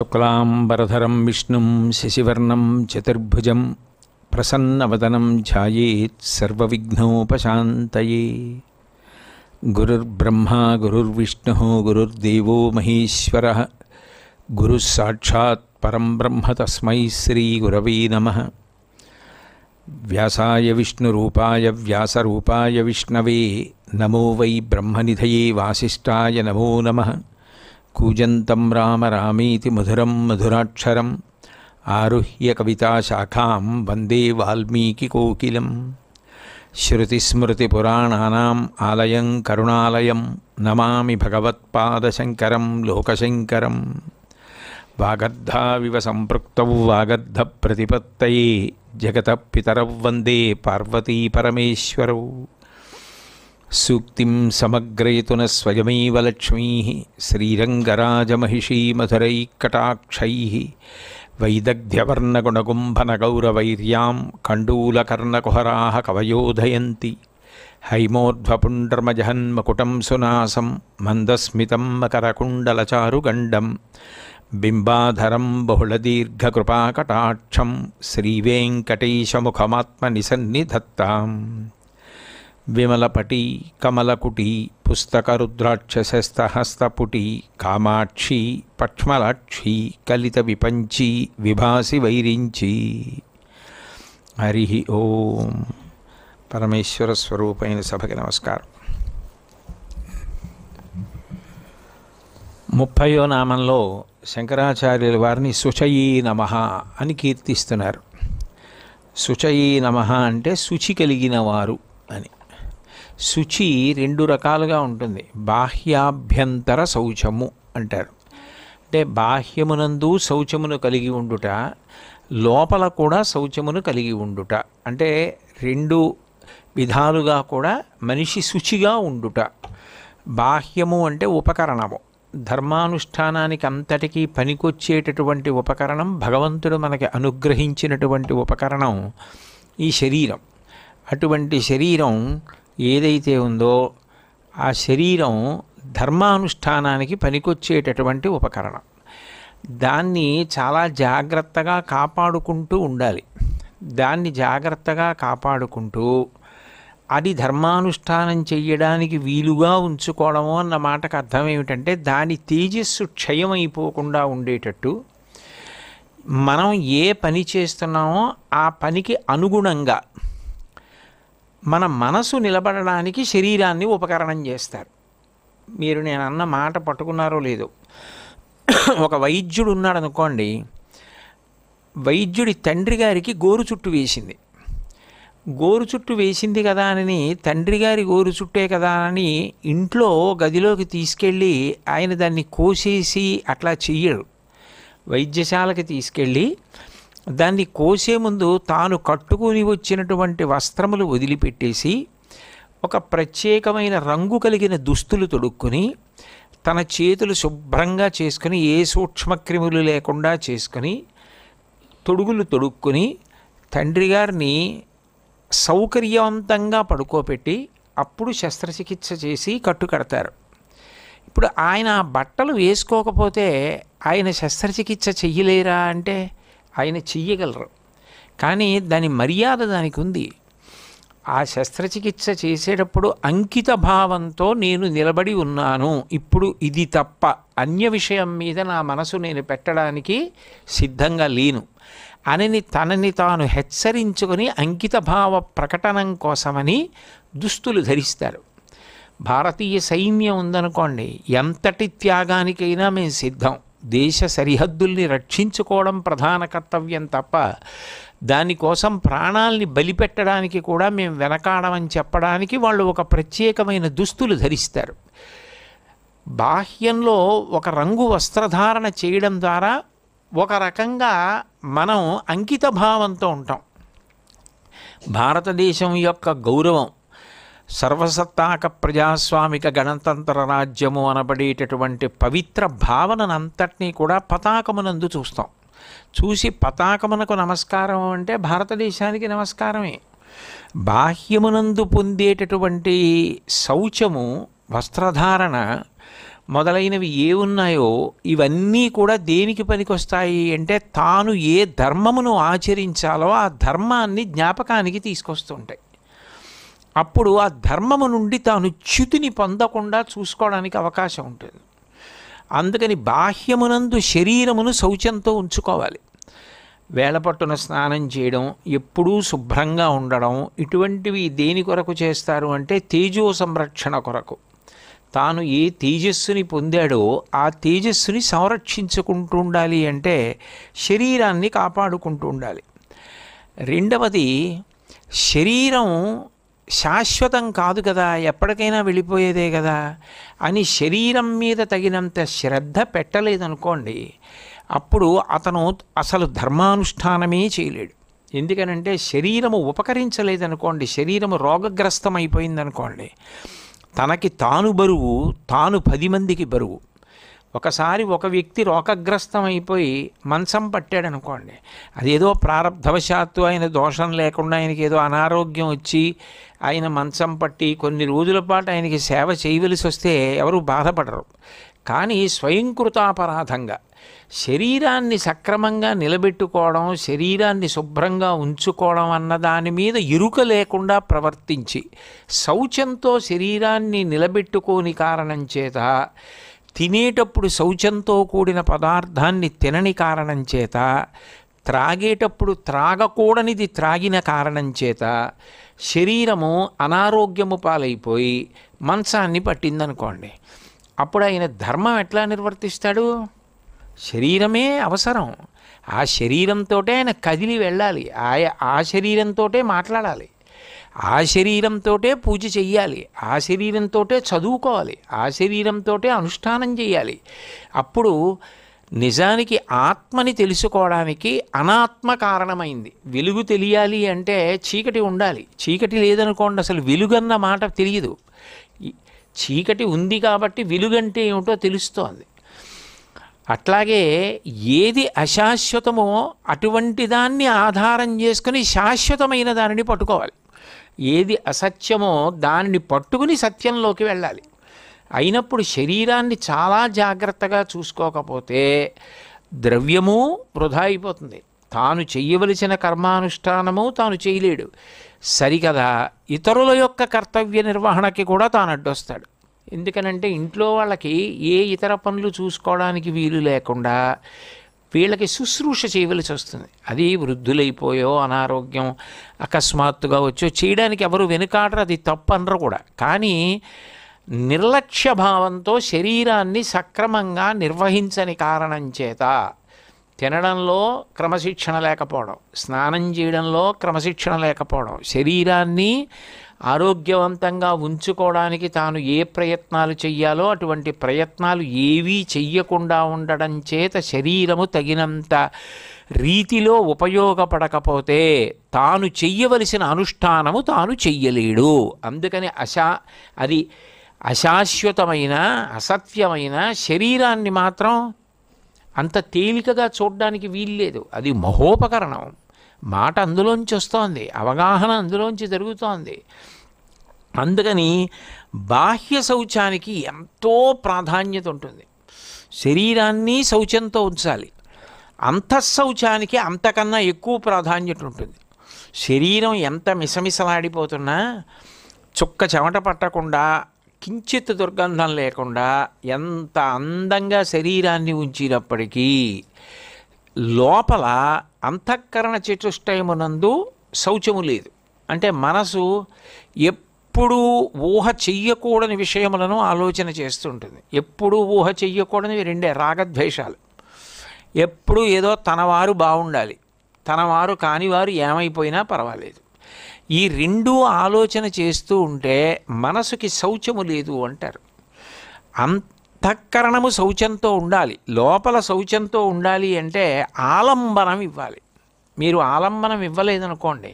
శుక్లాంబరధరం విష్ణుం శశివర్ణం చతుర్భుజం ప్రసన్నవదనం ధ్యాయేత్ సర్వవిఘ్నోపశాంతయే. గురుర్బ్రహ్మా గురుర్విష్ణుః గురుర్దేవో మహేశ్వరః గురుః సాక్షాత్ పరం బ్రహ్మ తస్మై శ్రీగురవే నమః. వ్యాసాయ విష్ణురూపాయ వ్యాసరూపాయ విష్ణవే నమో వై బ్రహ్మనిధయే వాసిష్ఠాయ నమో నమః. కూజంతం రామ రామేతి మధురం మధురాక్షరం ఆరుహ్య కవితాశాఖాం వందే వాల్మీకికోకిలం. శ్రుతిస్మృతిపురాణానాం ఆలయం కరుణాలయం నమామి భగవత్పాదశంకరం లోకశంకరం. వాగర్ధావివ సంపృక్తౌ వాగర్ధ ప్రతిపత్తయే జగతః పితరౌ వందే పార్వతీ పరమేశ్వరౌ. సూక్తిం సమగ్రయతున స్వయమేవ లక్ష్మీ శ్రీరంగరాజమహిషీ మధురైకటాక్షైః వైదగ్ధ్యవర్ణగుణగుంభనగౌరవైర్యాం కండూలకర్ణకుహరాः కవయోధయంతి. హైమోర్ధ్వపుండ్రమజహన్మకుటం సునాసం మందస్మితం మకరకుండలచారుగండం బింబాధరం బహుళదీర్ఘకృపాకటాక్షం శ్రీవేంకటేశముఖమాత్మనిసన్నిధత్తాం. విమలపటి కమలకుటి పుస్తకరుద్రాక్షసస్తహస్తపుటి కామాక్షి పక్ష్మలాక్షి కలిత విపంచి విభాసి వైరించి. హరి ఓం. పరమేశ్వర స్వరూపైన సభకి నమస్కారం. 30వ నామంలో శంకరాచార్యుల వారిని శుచయీ నమః అని కీర్తిస్తున్నారు. శుచయీ నమః అంటే శుచి కలిగిన వారు అని. శుచి రెండు రకాలుగా ఉంటుంది. బాహ్యాభ్యంతర శౌచము అంటారు. అంటే బాహ్యమునందు శౌచమును కలిగి ఉండుట, లోపల కూడా శౌచమును కలిగి ఉండుట. అంటే రెండు విధాలుగా కూడా మనిషి శుచిగా ఉండుట. బాహ్యము అంటే ఉపకరణము, ధర్మానుష్ఠానానికి అంతటికీ పనికొచ్చేటటువంటి ఉపకరణం, భగవంతుడు మనకి అనుగ్రహించినటువంటి ఉపకరణం ఈ శరీరం. అటువంటి శరీరం ఏదైతే ఉందో ఆ శరీరం ధర్మానుష్ఠానానికి పనికొచ్చేటటువంటి ఉపకరణం. దాన్ని చాలా జాగ్రత్తగా కాపాడుకుంటూ ఉండాలి. దాన్ని జాగ్రత్తగా కాపాడుకుంటూ అది ధర్మానుష్ఠానం చెయ్యడానికి వీలుగా ఉంచుకోవడము అన్న మాటకు అర్థం ఏమిటంటే దాని తేజస్సు క్షయమైపోకుండా ఉండేటట్టు మనం ఏ పని చేస్తున్నామో ఆ పనికి అనుగుణంగా మన మనసు నిలబడడానికి శరీరాన్ని ఉపకరణం చేస్తారు. మీరు నేను అన్న మాట పట్టుకున్నారో లేదో, ఒక వైద్యుడు ఉన్నాడు అనుకోండి. వైద్యుడి తండ్రి గారికి గోరు చుట్టు వేసింది. గోరు చుట్టు వేసింది కదా అని తండ్రి గారి గోరు చుట్టే కదా అని ఇంట్లో గదిలోకి తీసుకెళ్ళి ఆయన దాన్ని కోసేసి అట్లా చెయ్యడు. వైద్యశాలకి తీసుకెళ్ళి దాన్ని కోసే ముందు తాను కట్టుకుని వచ్చినటువంటి వస్త్రములు వదిలిపెట్టేసి ఒక ప్రత్యేకమైన రంగు కలిగిన దుస్తులు తొడుక్కుని తన చేతులు శుభ్రంగా చేసుకుని ఏ సూక్ష్మక్రిములు లేకుండా చేసుకుని తొడుగులు తొడుక్కుని తండ్రి గారిని సౌకర్యవంతంగా పడుకోబెట్టి అప్పుడు శస్త్రచికిత్స చేసి కట్టుకడతారు. ఇప్పుడు ఆయన బట్టలు వేసుకోకపోతే ఆయన శస్త్రచికిత్స చెయ్యలేరా అంటే ఆయన చెయ్యగలరు. కానీ దాని మర్యాద దానికి ఉంది. ఆ శస్త్రచికిత్స చేసేటప్పుడు అంకిత భావంతో నేను నిలబడి ఉన్నాను, ఇప్పుడు ఇది తప్ప అన్య విషయం మీద నా మనసు నేను పెట్టడానికి సిద్ధంగా లేను అని తనని తాను హెచ్చరించుకొని అంకిత భావ ప్రకటనం కోసమని దుస్తులు ధరిస్తారు. భారతీయ సైన్యం ఉందనుకోండి, ఎంతటి త్యాగానికైనా మేము సిద్ధం. దేశ సరిహద్దుల్ని రక్షించుకోవడం ప్రధాన కర్తవ్యం తప్ప దానికోసం ప్రాణాల్ని బలిపెట్టడానికి కూడా మేము వెనకాడమని చెప్పడానికి వాళ్ళు ఒక ప్రత్యేకమైన దుస్తులు ధరిస్తారు. బాహ్యంలో ఒక రంగు వస్త్రధారణ చేయడం ద్వారా ఒక రకంగా మనం అంకిత భావంతో ఉంటాం. భారతదేశం యొక్క గౌరవం, సర్వసత్తాక ప్రజాస్వామిక గణతంత్ర రాజ్యము అనబడేటటువంటి పవిత్ర భావనంతటినీ కూడా పతాకమునందు చూస్తాం. చూసి పతాకమునకు నమస్కారం అంటే భారతదేశానికి నమస్కారమే. బాహ్యమునందు పొందేటటువంటి శౌచము, వస్త్రధారణ మొదలైనవి ఏ ఉన్నాయో ఇవన్నీ కూడా దేనికి పనికొస్తాయి అంటే తాను ఏ ధర్మమును ఆచరించాలో ఆ ధర్మాన్ని జ్ఞాపకానికి తీసుకొస్తుంటాయి. అప్పుడు ఆ ధర్మము నుండి తాను చ్యుతిని పొందకుండా చూసుకోవడానికి అవకాశం ఉంటుంది. అందుకని బాహ్యమునందు శరీరమును శౌచంతో ఉంచుకోవాలి. వేళపట్టున స్నానం చేయడం, ఎప్పుడూ శుభ్రంగా ఉండడం, ఇటువంటివి దేని కొరకు చేస్తారు అంటే తేజో సంరక్షణ కొరకు. తాను ఏ తేజస్సుని పొందాడో ఆ తేజస్సుని సంరక్షించుకుంటూ ఉండాలి అంటే శరీరాన్ని కాపాడుకుంటూ ఉండాలి. రెండవది, శరీరం శాశ్వతం కాదు కదా, ఎప్పటికైనా వెళ్ళిపోయేదే కదా అని శరీరం మీద తగినంత శ్రద్ధ పెట్టలేదనుకోండి, అప్పుడు అతను అసలు ధర్మానుష్ఠానమే చేయలేడు. ఎందుకనంటే శరీరము ఉపకరించలేదనుకోండి, శరీరము రోగగ్రస్తం అయిపోయిందనుకోండి, తనకి తాను బరువు, తాను 10 మందికి బరువు. ఒకసారి ఒక వ్యక్తి రోగగ్రస్తం అయిపోయి మంచం పట్టాడనుకోండి, అదేదో ప్రారబ్ధవశాత్తు ఆయన దోషం లేకుండా ఆయనకి ఏదో అనారోగ్యం వచ్చి ఆయన మంచం పట్టి కొన్ని రోజుల పాటు ఆయనకి సేవ చేయవలసి వస్తే ఎవరు బాధపడరు. కానీ స్వయంకృతాపరాధంగా శరీరాన్ని సక్రమంగా నిలబెట్టుకోవడం, శరీరాన్ని శుభ్రంగా ఉంచుకోవడం అన్న దాని మీద ఎరుక లేకుండా ప్రవర్తించి శౌచంతో శరీరాన్ని నిలబెట్టుకోని కారణం చేత, తినేటప్పుడు శౌచంతో కూడిన పదార్థాన్ని తినని కారణం చేత, త్రాగేటప్పుడు త్రాగకూడనిది త్రాగిన కారణం చేత శరీరము అనారోగ్యము పాలైపోయి మంచాన్ని పట్టిందనుకోండి, అప్పుడు ఆయన ధర్మం ఎట్లా నిర్వర్తిస్తాడు? శరీరమే అవసరం. ఆ శరీరంతో ఆయన కదిలి వెళ్ళాలి, ఆ శరీరంతో మాట్లాడాలి, ఆ శరీరంతో పూజ చెయ్యాలి, ఆ శరీరంతో చదువుకోవాలి, ఆ శరీరంతో అనుష్ఠానం చేయాలి. అప్పుడు నిజానికి ఆత్మని తెలుసుకోవడానికి అనాత్మ కారణమైంది. వెలుగు తెలియాలి అంటే చీకటి ఉండాలి. చీకటి లేదనుకోండి అసలు వెలుగన్న మాట తెలియదు. చీకటి ఉంది కాబట్టి వెలుగంటే ఏమిటో తెలుస్తోంది. అట్లాగే ఏది అశాశ్వతమో అటువంటి దాన్ని ఆధారం చేసుకుని శాశ్వతమైన దానిని పట్టుకోవాలి. ఏది అసత్యమో దానిని పట్టుకుని సత్యంలోకి వెళ్ళాలి. అయినప్పుడు శరీరాన్ని చాలా జాగ్రత్తగా చూసుకోకపోతే ద్రవ్యము వృధా అయిపోతుంది, తాను చెయ్యవలసిన కర్మానుష్ఠానము తాను చేయలేడు. సరికదా ఇతరుల యొక్క కర్తవ్య నిర్వహణకి కూడా తాను అడ్డొస్తాడు. ఎందుకనంటే ఇంట్లో వాళ్ళకి ఏ ఇతర పనులు చూసుకోవడానికి వీలు లేకుండా వీళ్ళకి శుశ్రూష చేయవలసి వస్తుంది. అది వృద్ధులైపోయో అనారోగ్యం అకస్మాత్తుగా వచ్చో చేయడానికి ఎవరు వెనుకాడరు, అది తప్పు అనరు కూడా. కానీ నిర్లక్ష్య భావంతో శరీరాన్ని సక్రమంగా నిర్వహించని కారణం చేత తినడంలో క్రమశిక్షణ లేకపోవడం, స్నానం చేయడంలో క్రమశిక్షణ లేకపోవడం, శరీరాన్ని ఆరోగ్యవంతంగా ఉంచుకోవడానికి తాను ఏ ప్రయత్నాలు చెయ్యాలో అటువంటి ప్రయత్నాలు ఏవీ చెయ్యకుండా ఉండడం చేత శరీరము తగినంత రీతిలో ఉపయోగపడకపోతే తాను చెయ్యవలసిన అనుష్ఠానము తాను చెయ్యలేడు. అందుకని అది అశాశ్వతమైన అసత్యమైన శరీరాన్ని మాత్రం అంత తేలికగా చూడడానికి వీల్లేదు. అది మహోపకరణం. మాట అందులోంచి వస్తోంది, అవగాహన అందులోంచి జరుగుతోంది. అందుకని బాహ్య శౌచానికి ఎంతో ప్రాధాన్యత ఉంటుంది. శరీరాన్ని శౌచంతో ఉంచాలి. అంతఃశౌచానికి అంతకన్నా ఎక్కువ ప్రాధాన్యత ఉంటుంది. శరీరం ఎంత మిసమిసలాడిపోతున్నా చుక్క చెమట పట్టకుండా కించిత్ దుర్గంధం లేకుండా ఎంత అందంగా శరీరాన్ని ఉంచినప్పటికీ లోపల అంతఃకరణ చతుష్టయమునందు శౌచము లేదు. అంటే మనసు ఎప్పుడూ ఊహ చెయ్యకూడని విషయములను ఆలోచన చేస్తుంటుంది. ఎప్పుడూ ఊహ చెయ్యకూడనివి రెండే, రాగద్వేషాలు. ఎప్పుడూ ఏదో తనవారు బాగుండాలి, తనవారు కానివారు ఏమైపోయినా పర్వాలేదు, ఈ రెండూ ఆలోచన చేస్తూ ఉంటే మనసుకి శౌచము లేదు అంటారు. అంతఃకరణము శౌచంతో ఉండాలి, లోపల శౌచంతో ఉండాలి అంటే ఆలంబనం ఇవ్వాలి. మీరు ఆలంబనం ఇవ్వలేదనుకోండి,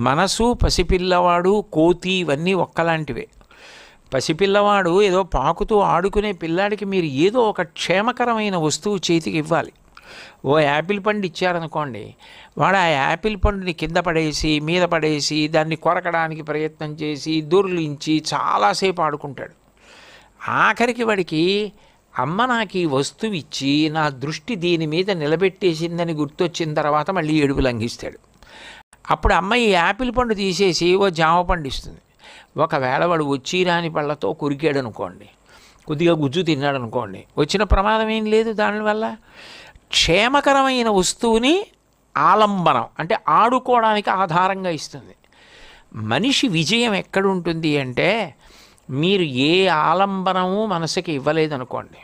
మనసు పసిపిల్లవాడు కోతి ఇవన్నీ ఒక్కలాంటివే. పసిపిల్లవాడు ఏదో పాకుతూ ఆడుకునే పిల్లాడికి మీరు ఏదో ఒక క్షేమకరమైన వస్తువు చేతికి ఇవ్వాలి. ఓ యాపిల్ పండు ఇచ్చారనుకోండి, వాడు ఆ యాపిల్ పండుని కింద పడేసి మీద పడేసి దాన్ని కొరకడానికి ప్రయత్నం చేసి దొర్లించి చాలాసేపు ఆడుకుంటాడు. ఆఖరికి వాడికి అమ్మ నాకు ఈ వస్తువు ఇచ్చి నా దృష్టి దీని మీద నిలబెట్టేసిందని గుర్తొచ్చిన తర్వాత మళ్ళీ ఏడుపు లంఘిస్తాడు. అప్పుడు అమ్మ ఈ యాపిల్ పండు తీసేసి ఓ జామ పండు ఇస్తుంది. ఒకవేళ వాడు వచ్చి రాని పళ్ళతో కొరికాడు అనుకోండి, కొద్దిగా గుజ్జు తిన్నాడు అనుకోండి, వచ్చిన ప్రమాదం ఏం లేదు. దానివల్ల క్షేమకరమైన వస్తువుని ఆలంబనం అంటే ఆడుకోవడానికి ఆధారంగా ఇస్తుంది. మనిషి విజయం ఎక్కడుంటుంది అంటే మీరు ఏ ఆలంబనము మనసుకి ఇవ్వలేదనుకోండి,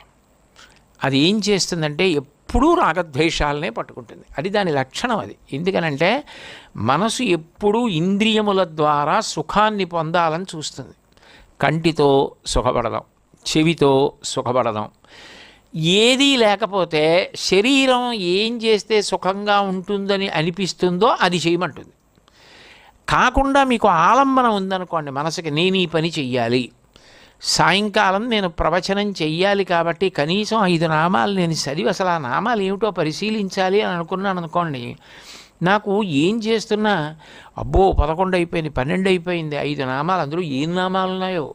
అది ఏం చేస్తుందంటే ఎప్పుడూ రాగద్వేషాలనే పట్టుకుంటుంది. అది దాని లక్షణం. అది ఎందుకనంటే మనసు ఎప్పుడూ ఇంద్రియముల ద్వారా సుఖాన్ని పొందాలని చూస్తుంది. కంటితో సుఖపడదాం, చెవితో సుఖపడదాం, ఏదీ లేకపోతే శరీరం ఏం చేస్తే సుఖంగా ఉంటుందని అనిపిస్తుందో అది చేయమంటుంది. కాకుండా మీకు ఆలంబనం ఉందనుకోండి మనసుకి, నేను ఈ పని చెయ్యాలి, సాయంకాలం నేను ప్రవచనం చెయ్యాలి కాబట్టి కనీసం 5 నామాలు నేను చదివి అసలు ఆ నామాలు ఏమిటో పరిశీలించాలి అని అనుకున్నాను అనుకోండి, నాకు ఏం చేస్తున్నా అబ్బో 11 అయిపోయింది, 12 అయిపోయింది, 5 నామాలు, అందులో ఏం నామాలు ఉన్నాయో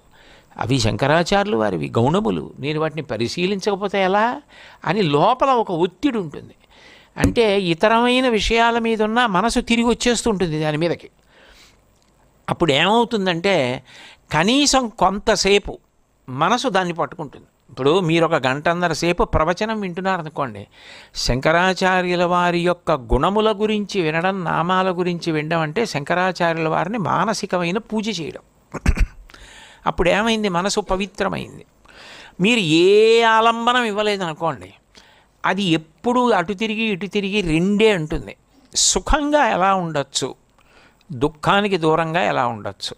అవి శంకరాచార్యులు వారివి గౌణములు, నేను వాటిని పరిశీలించకపోతే ఎలా అని లోపల ఒక ఒత్తిడి ఉంటుంది. అంటే ఇతరమైన విషయాల మీద ఉన్న మనసు తిరిగి వచ్చేస్తుంటుంది దాని మీదకి. అప్పుడు ఏమవుతుందంటే కనీసం కొంతసేపు మనసు దాన్ని పట్టుకుంటుంది. ఇప్పుడు మీరు ఒక గంటన్నర సేపు ప్రవచనం వింటున్నారనుకోండి, శంకరాచార్యుల వారి యొక్క గుణముల గురించి వినడం, నామాల గురించి వినడం అంటే శంకరాచార్యుల వారిని మానసికమైన పూజ చేయడం. అప్పుడు ఏమైంది, మనసు పవిత్రమైంది. మీరు ఏ ఆలంబనం ఇవ్వలేదనుకోండి, అది ఎప్పుడు అటు తిరిగి ఇటు తిరిగి రెండే అంటుంది. సుఖంగా ఎలా ఉండొచ్చు, దుఃఖానికి దూరంగా ఎలా ఉండొచ్చు.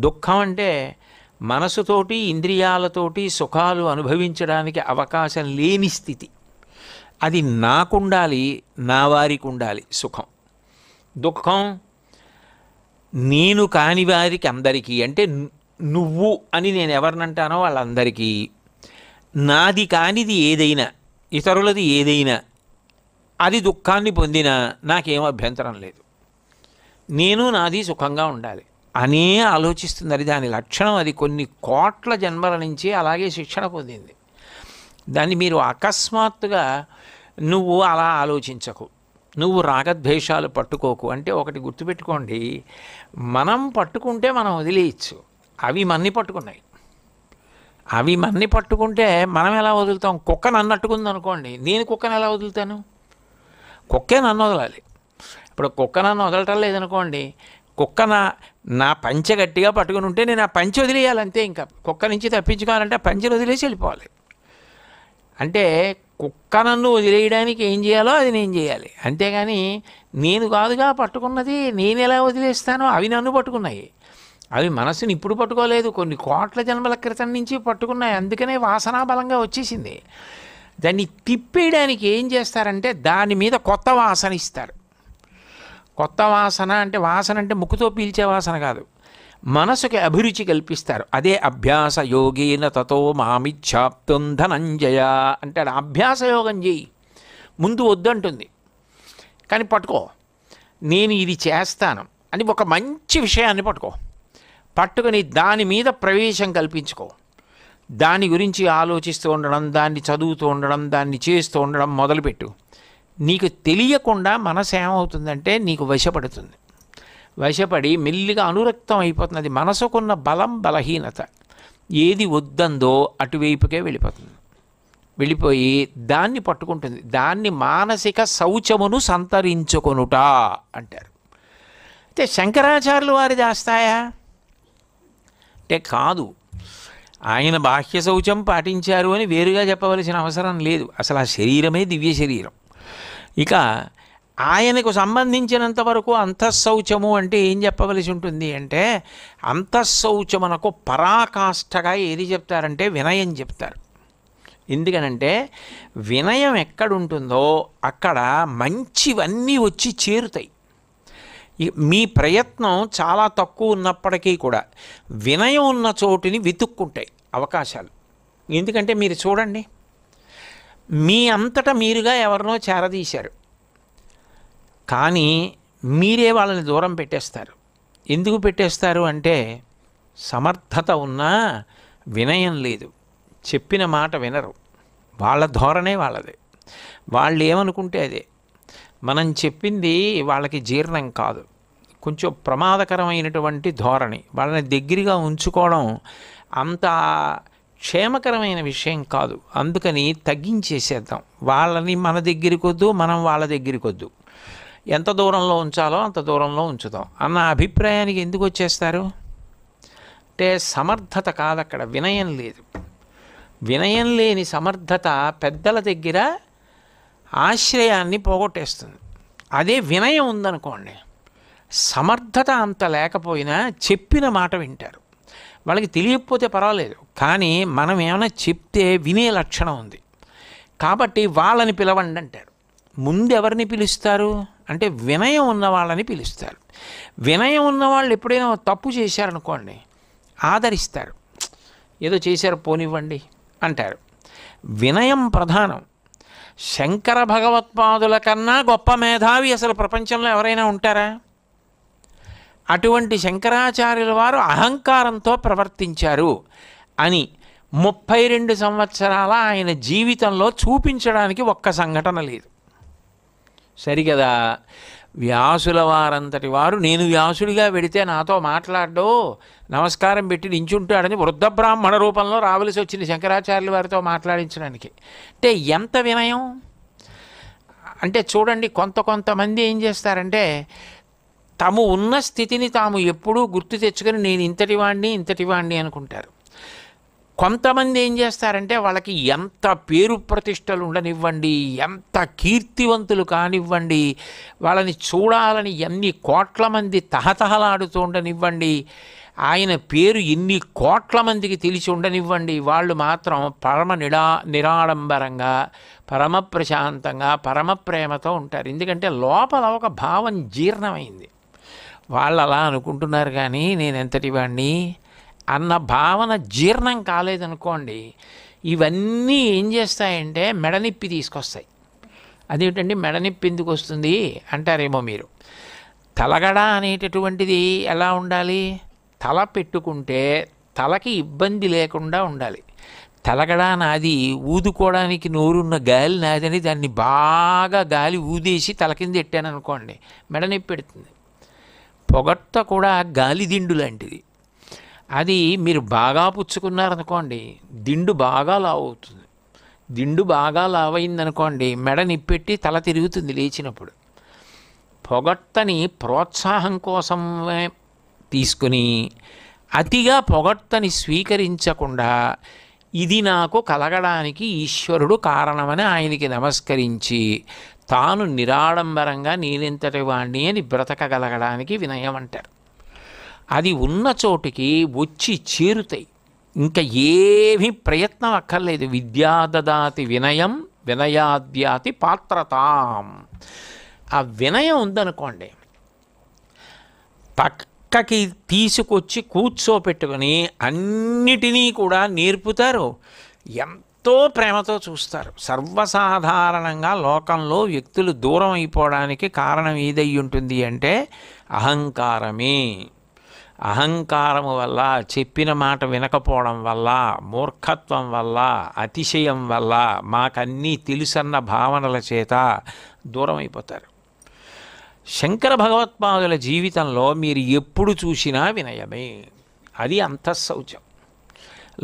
దుఃఖం అంటే మనసుతోటి ఇంద్రియాలతోటి సుఖాలు అనుభవించడానికి అవకాశం లేని స్థితి. అది నాకుండాలి, నా వారికి ఉండాలి సుఖం. దుఃఖం నేను కాని వారికి అందరికీ, అంటే నువ్వు అని నేను ఎవరినంటానో వాళ్ళందరికీ, నాది కానిది ఏదైనా, ఇతరులది ఏదైనా, అది దుఃఖాన్ని పొందినా నాకేం అభ్యంతరం లేదు, నేను నాది సుఖంగా ఉండాలి అనే ఆలోచిస్తుంది. అది దాని లక్షణం. అది కొన్ని కోట్ల జన్మల నుంచి అలాగే శిక్షణ పొందింది. దాన్ని మీరు అకస్మాత్తుగా నువ్వు అలా ఆలోచించకు, నువ్వు రాగద్వేషాలు పట్టుకోకు అంటే ఒకటి గుర్తుపెట్టుకోండి, మనం పట్టుకుంటే మనం వదిలేయచ్చు, అవి మన్ని పట్టుకున్నాయి. అవి మన్ని పట్టుకుంటే మనం ఎలా వదులుతాం? కుక్క నన్ను అట్టుకుంది అనుకోండి, నేను కుక్కను ఎలా వదులుతాను? కుక్కే నన్ను వదలాలి. ఇప్పుడు కుక్క నన్ను వదలటం లేదనుకోండి, కుక్క నా పంచె గట్టిగా పట్టుకుని ఉంటే నేను ఆ పంచె వదిలేయాలంతే. ఇంకా కుక్క నుంచి తప్పించుకోవాలంటే ఆ పంచెను వదిలేసి వెళ్ళిపోవాలి. అంటే కుక్క నన్ను వదిలేయడానికి ఏం చేయాలో అది నేను చేయాలి, అంతేగాని నేను కాదుగా పట్టుకున్నది, నేను ఎలా వదిలేస్తానో? అవి నన్ను పట్టుకున్నాయి, అవి మనసుని ఇప్పుడు పట్టుకోలేదు, కొన్ని కోట్ల జన్మల క్రితం నుంచి పట్టుకున్నాయి. అందుకనే వాసనా బలంగా వచ్చేసింది. దాన్ని తిప్పేయడానికి ఏం చేస్తారంటే దాని మీద కొత్త వాసన ఇస్తారు. కొత్త వాసన అంటే, వాసన అంటే ముక్కుతో పీల్చే వాసన కాదు, మనసుకి అభిరుచి కల్పిస్తారు. అదే అభ్యాస యోగేన తతో మామిచ్ఛాప్తుం ధనంజయ అంటాడు. అభ్యాస యోగం చేయి, ముందు వద్దంటుంది కానీ పట్టుకో, నేను ఇది చేస్తాను అని ఒక మంచి విషయాన్ని పట్టుకొని దాని మీద ప్రవేశం కల్పించుకో. దాని గురించి ఆలోచిస్తూ ఉండడం, దాన్ని చదువుతూ ఉండడం, దాన్ని చేస్తూ ఉండడం మొదలుపెట్టు. నీకు తెలియకుండా మనసు ఏమవుతుందంటే నీకు వశపడుతుంది. వశపడి మెల్లిగా అనురక్తం అయిపోతుంది. అది మనసుకున్న బలం, బలహీనత. ఏది వద్దందో అటువైపుకే వెళ్ళిపోతుంది. వెళ్ళిపోయి దాన్ని పట్టుకుంటుంది. దాన్ని మానసిక శౌచమును సంతరించుకొనుట అంటారు. అయితే శంకరాచార్యులు వారి దాస్తాయా అంటే కాదు. ఆయన బాహ్య శౌచం పాటించారు అని వేరుగా చెప్పవలసిన అవసరం లేదు. అసలు ఆ శరీరమే దివ్య శరీరం. ఇక ఆయనకు సంబంధించినంత వరకు అంతఃశౌచము అంటే ఏం చెప్పవలసి ఉంటుంది అంటే, అంతఃశౌచమునకు పరాకాష్ఠగా ఏది చెప్తారంటే వినయం చెప్తారు. ఎందుకనంటే వినయం ఎక్కడుంటుందో అక్కడ మంచివన్నీ వచ్చి చేరుతాయి. మీ ప్రయత్నం చాలా తక్కువ ఉన్నప్పటికీ కూడా వినయం ఉన్న చోటుని వెతుక్కుంటాయి అవకాశాలు. ఎందుకంటే మీరు చూడండి, మీ అంతటా మీరుగా ఎవరినో చేరదీశారు, కానీ మీరే వాళ్ళని దూరం పెట్టేస్తారు. ఎందుకు పెట్టేస్తారు అంటే సమర్థత ఉన్నా వినయం లేదు, చెప్పిన మాట వినరు. వాళ్ళ ధోరణే వాళ్ళది. వాళ్ళు ఏమనుకుంటే అదే. మనం చెప్పింది వాళ్ళకి జీర్ణం కాదు. కొంచెం ప్రమాదకరమైనటువంటి ధోరణి. వాళ్ళని దగ్గరగా ఉంచుకోవడం అంత క్షేమకరమైన విషయం కాదు. అందుకని తగ్గించేసేద్దాం. వాళ్ళని మన దగ్గరికి వద్దు, మనం వాళ్ళ దగ్గరికి వద్దు. ఎంత దూరంలో ఉంచాలో అంత దూరంలో ఉంచుదాం అన్న అభిప్రాయానికి ఎందుకు వచ్చేస్తారు అంటే సమర్థత కాదు, అక్కడ వినయం లేదు. వినయం లేని సమర్థత పెద్దల దగ్గర ఆశ్రయాన్ని పోగొట్టేస్తుంది. అదే వినయం ఉందనుకోండి, సమర్థత అంత లేకపోయినా చెప్పిన మాట వింటారు. వాళ్ళకి తెలియకపోతే పర్వాలేదు, కానీ మనం ఏమైనా చెప్తే వినే లక్షణం ఉంది కాబట్టి వాళ్ళని పిలవండి అంటారు. ముందు ఎవరిని పిలుస్తారు అంటే వినయం ఉన్న వాళ్ళని పిలుస్తారు. వినయం ఉన్నవాళ్ళు ఎప్పుడైనా తప్పు చేశారనుకోండి ఆదరిస్తారు. ఏదో చేశారు పోనివ్వండి అంటారు. వినయం ప్రధానం. శంకర భగవత్పాదుల కన్నా గొప్ప మేధావి అసలు ప్రపంచంలో ఎవరైనా ఉంటారా? అటువంటి శంకరాచార్యుల వారు అహంకారంతో ప్రవర్తించారు అని 32 సంవత్సరాల ఆయన జీవితంలో చూపించడానికి ఒక్క సంఘటన లేదు. సరిగదా? వ్యాసుల వారంతటి వారు నేను వ్యాసుడిగా వెడితే నాతో మాట్లాడో నమస్కారం పెట్టి నించుంటాడని వృద్ధ బ్రాహ్మణ రూపంలో రావలసి వచ్చింది శంకరాచార్యుల వారితో మాట్లాడించడానికి. అంటే ఎంత వినయం అంటే చూడండి. కొంతమంది ఏం చేస్తారంటే తాము ఉన్న స్థితిని తాము ఎప్పుడూ గుర్తు తెచ్చుకొని నేను ఇంతటి వాణ్ణి అనుకుంటారు. కొంతమంది ఏం చేస్తారంటే వాళ్ళకి ఎంత పేరు ప్రతిష్టలు ఉండనివ్వండి, ఎంత కీర్తివంతులు కానివ్వండి, వాళ్ళని చూడాలని ఎన్ని కోట్ల మంది తహతహలాడుతూ ఉండనివ్వండి, ఆయన పేరు ఎన్ని కోట్ల మందికి తెలిసి ఉండనివ్వండి, వాళ్ళు మాత్రం పరమ నిరాడంబరంగా పరమ ప్రశాంతంగా పరమ ప్రేమతో ఉంటారు. ఎందుకంటే లోపల ఒక భావం జీర్ణమైంది. వాళ్ళు అలా అనుకుంటున్నారు కానీ నేనెంతటి వాణ్ణి అన్న భావన జీర్ణం కాలేదనుకోండి, ఇవన్నీ ఏం చేస్తాయంటే మెడనొప్పి తీసుకొస్తాయి. అదేమిటండి మెడనొప్పి ఎందుకు వస్తుంది అంటారేమో మీరు. తలగడ అనేటటువంటిది ఎలా ఉండాలి? తల పెట్టుకుంటే తలకి ఇబ్బంది లేకుండా ఉండాలి. తలగడ నాది, ఊదుకోవడానికి నోరున్న గాలి నాదని దాన్ని బాగా గాలి ఊదేసి తల కింద ఎట్టాను అనుకోండి మెడనొప్పి పెడుతుంది. పొగట్ట కూడా గాలి దిండు లాంటిది. అది మీరు బాగా పుచ్చుకున్నారనుకోండి దిండు బాగా లావు అవుతుంది. దిండు బాగా లావైందనుకోండి మెడ నిప్పెట్టి తల తిరుగుతుంది లేచినప్పుడు. పొగట్టని ప్రోత్సాహం కోసమే తీసుకుని అతిగా పొగట్టని స్వీకరించకుండా ఇది నాకు కలగడానికి ఈశ్వరుడు కారణమని ఆయనకి నమస్కరించి తాను నిరాడంబరంగా నేనెంతటి వాణ్ణి అని బ్రతకగలగడానికి వినయం అంటారు. అది ఉన్న చోటికి వచ్చి చేరుతాయి. ఇంకా ఏమీ ప్రయత్నం అక్కర్లేదు. విద్యా దదాతి వినయం వినయాద్యాతి పాత్రతాం. ఆ వినయం ఉందనుకోండి పక్కకి తీసుకొచ్చి కూర్చోపెట్టుకొని అన్నిటినీ కూడా నేర్పుతారు. ఎంతో ప్రేమతో చూస్తారు. సర్వసాధారణంగా లోకంలో వ్యక్తులు దూరం అయిపోవడానికి కారణం ఏదై ఉంటుంది అంటే అహంకారమే. అహంకారము వల్ల, చెప్పిన మాట వినకపోవడం వల్ల, మూర్ఖత్వం వల్ల, అతిశయం వల్ల, మాకన్నీ తెలుసన్న భావనల చేత దూరం అయిపోతారు. శంకర భగవత్పాదుల జీవితంలో మీరు ఎప్పుడు చూసినా వినయమే. అది అంతఃశౌచం.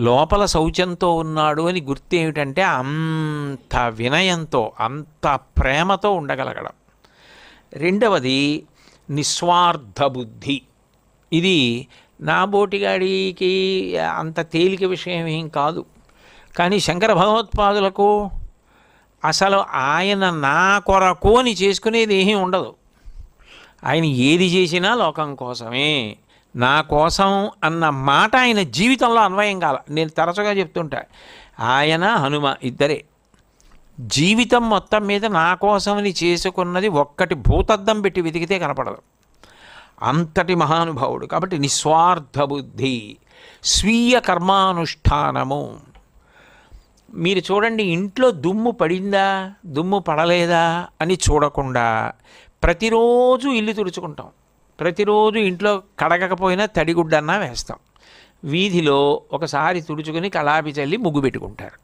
లోపల శౌచంతో ఉన్నాడు అని గుర్తు ఏమిటంటే అంత వినయంతో అంత ప్రేమతో ఉండగలగడం. రెండవది నిస్వార్థ బుద్ధి. ఇది నా బోటిగాడికి అంత తేలిక విషయం ఏం కాదు. కానీ శంకర భగవత్పాదులకు అసలు ఆయన నా కొరకు అని చేసుకునేది ఏమీ ఉండదు. ఆయన ఏది చేసినా లోకం కోసమే, నా కోసం అన్న మాట ఆయన జీవితంలో అన్వయం కాల. నేను తరచుగా చెప్తుంటా, ఆయన హనుమ ఇద్దరే జీవితం మొత్తం మీద నా కోసమని చేసుకున్నది ఒక్కటి భూతద్దం పెట్టి వెతికితే కనపడదు. అంతటి మహానుభావుడు. కాబట్టి నిస్వార్థ బుద్ధి, స్వీయ కర్మానుష్ఠానము. మీరు చూడండి, ఇంట్లో దుమ్ము పడిందా దుమ్ము పడలేదా అని చూడకుండా ప్రతిరోజు ఇల్లు తుడుచుకుంటాం. ప్రతిరోజు ఇంట్లో కడగకపోయినా తడిగుడ్డన్నా వేస్తాం. వీధిలో ఒకసారి తుడుచుకొని కళాపి చల్లి ముగ్గు పెట్టుకుంటారు.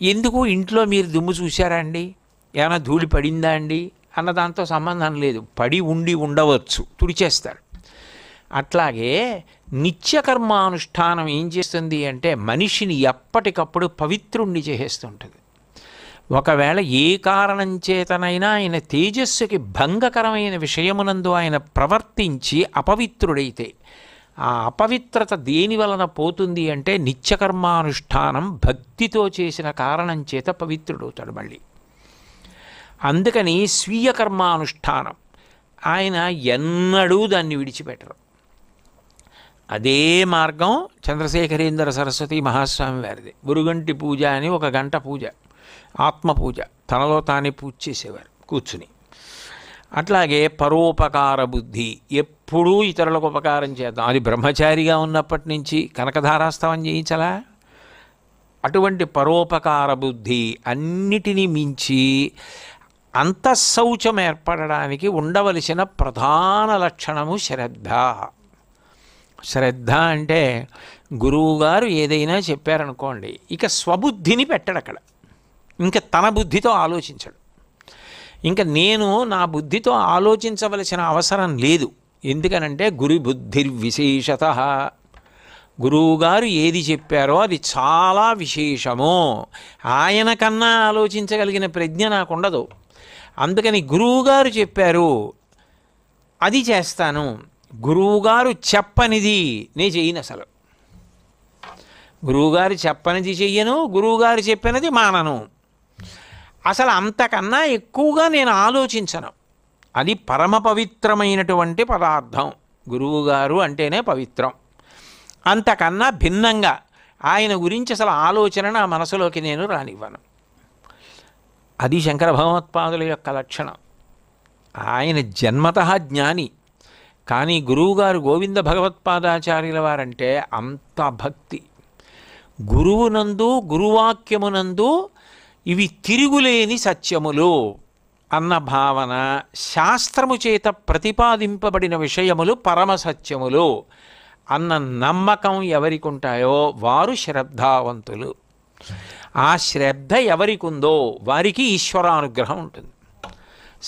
ఎందుకు ఇంట్లో మీరు దుమ్ము చూశారా అండి, ఏమైనా ధూళి పడిందా అండి అన్న దాంతో సంబంధం లేదు. పడి ఉండి ఉండవచ్చు, తుడిచేస్తారు. అట్లాగే నిత్యకర్మానుష్ఠానం ఏం చేస్తుంది అంటే మనిషిని ఎప్పటికప్పుడు పవిత్రుణ్ణి చేసేస్తుంటుంది. ఒకవేళ ఏ కారణం చేతనైనా ఆయన తేజస్సుకి భంగకరమైన విషయమునందు ఆయన ప్రవర్తించి అపవిత్రుడైతే ఆ అపవిత్రత దేని వలన పోతుంది అంటే నిత్యకర్మానుష్ఠానం భక్తితో చేసిన కారణం చేత పవిత్రుడవుతాడు మళ్ళీ. అందుకని స్వీయ కర్మానుష్ఠానం ఆయన ఎన్నడూ దాన్ని విడిచిపెట్టరు. అదే మార్గం చంద్రశేఖరేంద్ర సరస్వతి మహాస్వామి వారిది. గురుగంటి పూజ అని ఒక గంట పూజ, ఆత్మపూజ, తనలో తానే పూజ చేసేవారు కూర్చుని. అట్లాగే పరోపకార బుద్ధి, ఎప్పుడూ ఇతరులకు ఉపకారం చేద్దాం. అది బ్రహ్మచారిగా ఉన్నప్పటి నుంచి కనకధారాస్తవం చేయించలా. అటువంటి పరోపకార బుద్ధి అన్నిటినీ మించి అంతఃశౌచం ఏర్పడడానికి ఉండవలసిన ప్రధాన లక్షణము శ్రద్ధ. శ్రద్ధ అంటే గురువుగారు ఏదైనా చెప్పారనుకోండి, ఇక స్వబుద్ధిని పెట్టడు అక్కడ, ఇంకా తన బుద్ధితో ఆలోచించడు. ఇంకా నేను నా బుద్ధితో ఆలోచించవలసిన అవసరం లేదు. ఎందుకనంటే గురు బుద్ధిర్విశేషత, గురువుగారు ఏది చెప్పారో అది చాలా విశేషము. ఆయన కన్నా ఆలోచించగలిగిన ప్రజ్ఞ నాకు ఉండదు. అందుకని గురువుగారు చెప్పారు అది చేస్తాను, గురువుగారు చెప్పనిది నేను చెయ్యను. అసలు గురువుగారు చెప్పనిది చెయ్యను, గురువుగారు చెప్పినది మానను. అసలు అంతకన్నా ఎక్కువగా నేను ఆలోచించను. అది పరమ పవిత్రమైనటువంటి పదార్థం. గురువుగారు అంటేనే పవిత్రం. అంతకన్నా భిన్నంగా ఆయన గురించి అసలు ఆలోచన నా మనసులోకి నేను రానివ్వను. అది శంకర భగవత్పాదుల యొక్క లక్షణం. ఆయన జన్మతః జ్ఞాని, కానీ గురువుగారు గోవింద భగవత్పాదాచార్యుల వారంటే అంత భక్తి. గురువునందు గురువాక్యమునందు ఇవి తిరుగులేని సత్యములు అన్న భావన, శాస్త్రము చేత ప్రతిపాదింపబడిన విషయములు పరమసత్యములు అన్న నమ్మకం ఎవరికి ఉంటాయో వారు శ్రద్ధావంతులు. ఆ శ్రద్ధ ఎవరికి ఉందో వారికి ఈశ్వరానుగ్రహం ఉంటుంది.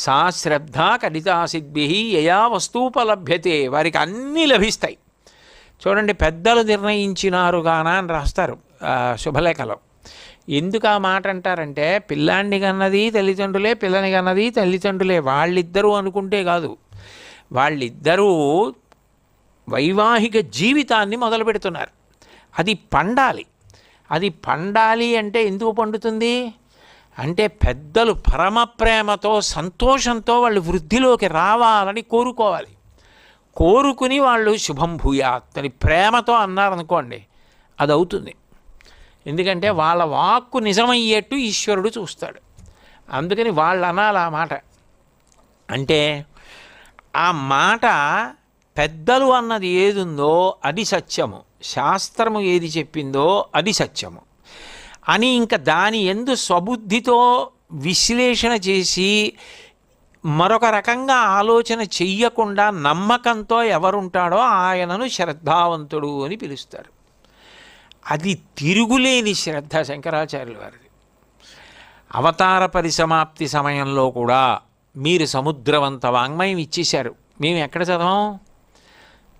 సా శ్రద్ధ కడితా సిద్భి యయా వస్తూపలభ్యతే, వారికి అన్నీ లభిస్తాయి. చూడండి, పెద్దలు నిర్ణయించినారు గాన అని రాస్తారు శుభలేఖలో. ఎందుకు ఆ మాట అంటారంటే, పిల్లాన్ని కన్నది తల్లిదండ్రులే, పిల్లని కన్నది తల్లిదండ్రులే, వాళ్ళిద్దరూ అనుకుంటే కాదు. వాళ్ళిద్దరూ వైవాహిక జీవితాన్ని మొదలు పెడుతున్నారు. అది పండాలి. అది పండాలి అంటే ఎందుకు పండుతుంది అంటే, పెద్దలు పరమ ప్రేమతో సంతోషంతో వాళ్ళు వృద్ధిలోకి రావాలని కోరుకోవాలి. కోరుకుని వాళ్ళు శుభం భూయాత్ అని ప్రేమతో అన్నారనుకోండి, అది అవుతుంది. ఎందుకంటే వాళ్ళ వాక్కు నిజమయ్యేట్టు ఈశ్వరుడు చూస్తాడు. అందుకని వాళ్ళు అనాలి ఆ మాట. అంటే ఆ మాట పెద్దలు అన్నది ఏదుందో అది సత్యము, శాస్త్రము ఏది చెప్పిందో అది సత్యము అని ఇంకా దాని యందు స్వబుద్ధితో విశ్లేషణ చేసి మరొక రకంగా ఆలోచన చెయ్యకుండా నమ్మకంతో ఎవరుంటాడో ఆయనను శ్రద్ధావంతుడు అని పిలుస్తారు. అది తిరుగులేని శ్రద్ధ శంకరాచార్యుల వారిది. అవతార పరిసమాప్తి సమయంలో కూడా మీరు సముద్రవంత వాంగ్మయం ఇచ్చేశారు, మేము ఎక్కడ చదవం,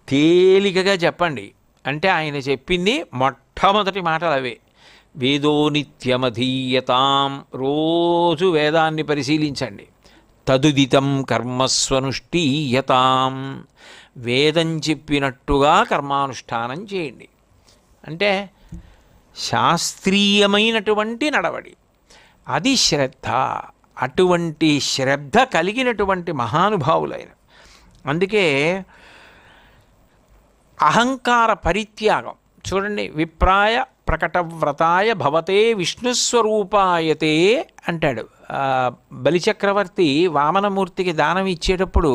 తేలికగా చెప్పండి అంటే ఆయన చెప్పింది మొట్టమొదటి మాటలు అవే. వేదో నిత్యమధీయతాం, రోజు వేదాన్ని పరిశీలించండి. తదుదితం కర్మస్వనుష్ఠీయతాం, వేదం చెప్పినట్టుగా కర్మానుష్ఠానం చేయండి. అంటే శాస్త్రీయమైనటువంటి నడవడి, అది శ్రద్ధ. అటువంటి శ్రద్ధ కలిగినటువంటి మహానుభావులైన, అందుకే అహంకార పరిత్యాగం చూడండి. విప్రాయ ప్రకటవ్రతాయ భవతే విష్ణుస్వరూపాయతే అంటాడు. బలిచక్రవర్తి వామనమూర్తికి దానం ఇచ్చేటప్పుడు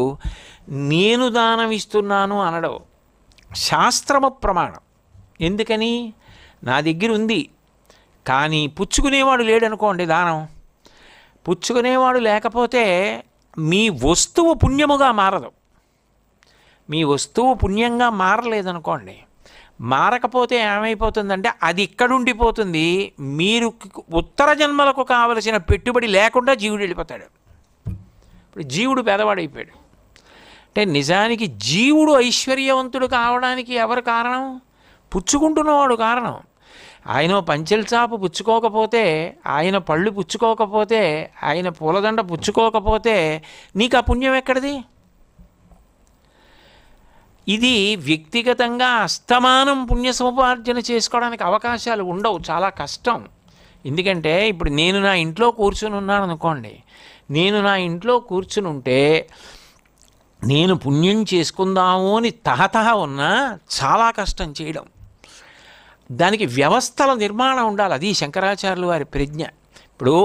నేను దానం ఇస్తున్నాను అనడం శాస్త్రము ప్రమాణం. ఎందుకని, నా దగ్గర ఉంది కానీ పుచ్చుకునేవాడు లేడనుకోండి, దానం పుచ్చుకునేవాడు లేకపోతే మీ వస్తువు పుణ్యముగా మారదు. మీ వస్తువు పుణ్యంగా మారలేదనుకోండి, మారకపోతే ఏమైపోతుందంటే అది ఇక్కడ ఉండిపోతుంది. మీరు ఉత్తర జన్మలకు కావలసిన పెట్టుబడి లేకుండా జీవుడు వెళ్ళిపోతాడు. ఇప్పుడు జీవుడు పేదవాడైపోయాడు. అంటే నిజానికి జీవుడు ఐశ్వర్యవంతుడు కావడానికి ఎవరు కారణం? పుచ్చుకుంటున్నవాడు కారణం. ఆయన పంచెల చాపు పుచ్చుకోకపోతే, ఆయన పళ్ళు పుచ్చుకోకపోతే, ఆయన పూలదండ పుచ్చుకోకపోతే నీకు ఆ పుణ్యం ఎక్కడిది? ఇది వ్యక్తిగతంగా అస్తమానం పుణ్య సముపార్జన చేసుకోవడానికి అవకాశాలు ఉండవు, చాలా కష్టం. ఎందుకంటే ఇప్పుడు నేను నా ఇంట్లో కూర్చుని ఉన్నాను అనుకోండి, నేను నా ఇంట్లో కూర్చుని ఉంటే నేను పుణ్యం చేసుకుందాము అని తహతహ ఉన్నా చాలా కష్టం చేయడం. దానికి వ్యవస్థల నిర్మాణం ఉండాలి. అది శంకరాచార్యులు వారి ప్రజ్ఞ. ఇప్పుడు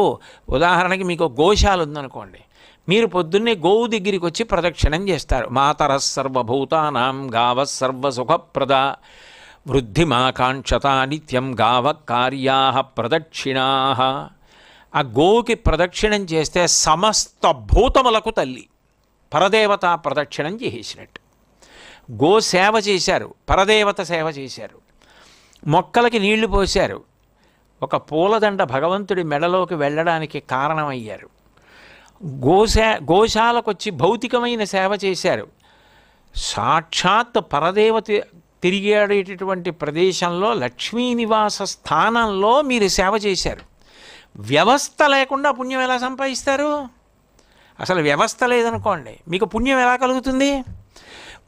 ఉదాహరణకి మీకు గోశాల ఉందనుకోండి, మీరు పొద్దున్నే గోవు దగ్గరికి వచ్చి ప్రదక్షిణం చేస్తారు. మాతర సర్వభూతానాం గావ సర్వసుఖప్రద వృద్ధిమాకాంక్షత నిత్యం గావ కార్యా ప్రదక్షిణా. ఆ గోవుకి ప్రదక్షిణం చేస్తే సమస్త భూతములకు తల్లి, పరదేవత ప్రదక్షిణం చేసినట్టు. గో సేవ చేశారు, పరదేవత సేవ చేశారు. మొక్కలకి నీళ్లు పోశారు, ఒక పూలదండ భగవంతుడి మెడలోకి వెళ్ళడానికి కారణమయ్యారు. గోశాలకు వచ్చి భౌతికమైన సేవ చేశారు. సాక్షాత్ పరదేవత తిరిగాడేటటువంటి ప్రదేశంలో లక్ష్మీ నివాస స్థానంలో మీరు సేవ చేశారు. వ్యవస్థ లేకుండా పుణ్యం ఎలా సంపాదిస్తారు? అసలు వ్యవస్థ లేదనుకోండి, మీకు పుణ్యం ఎలా కలుగుతుంది?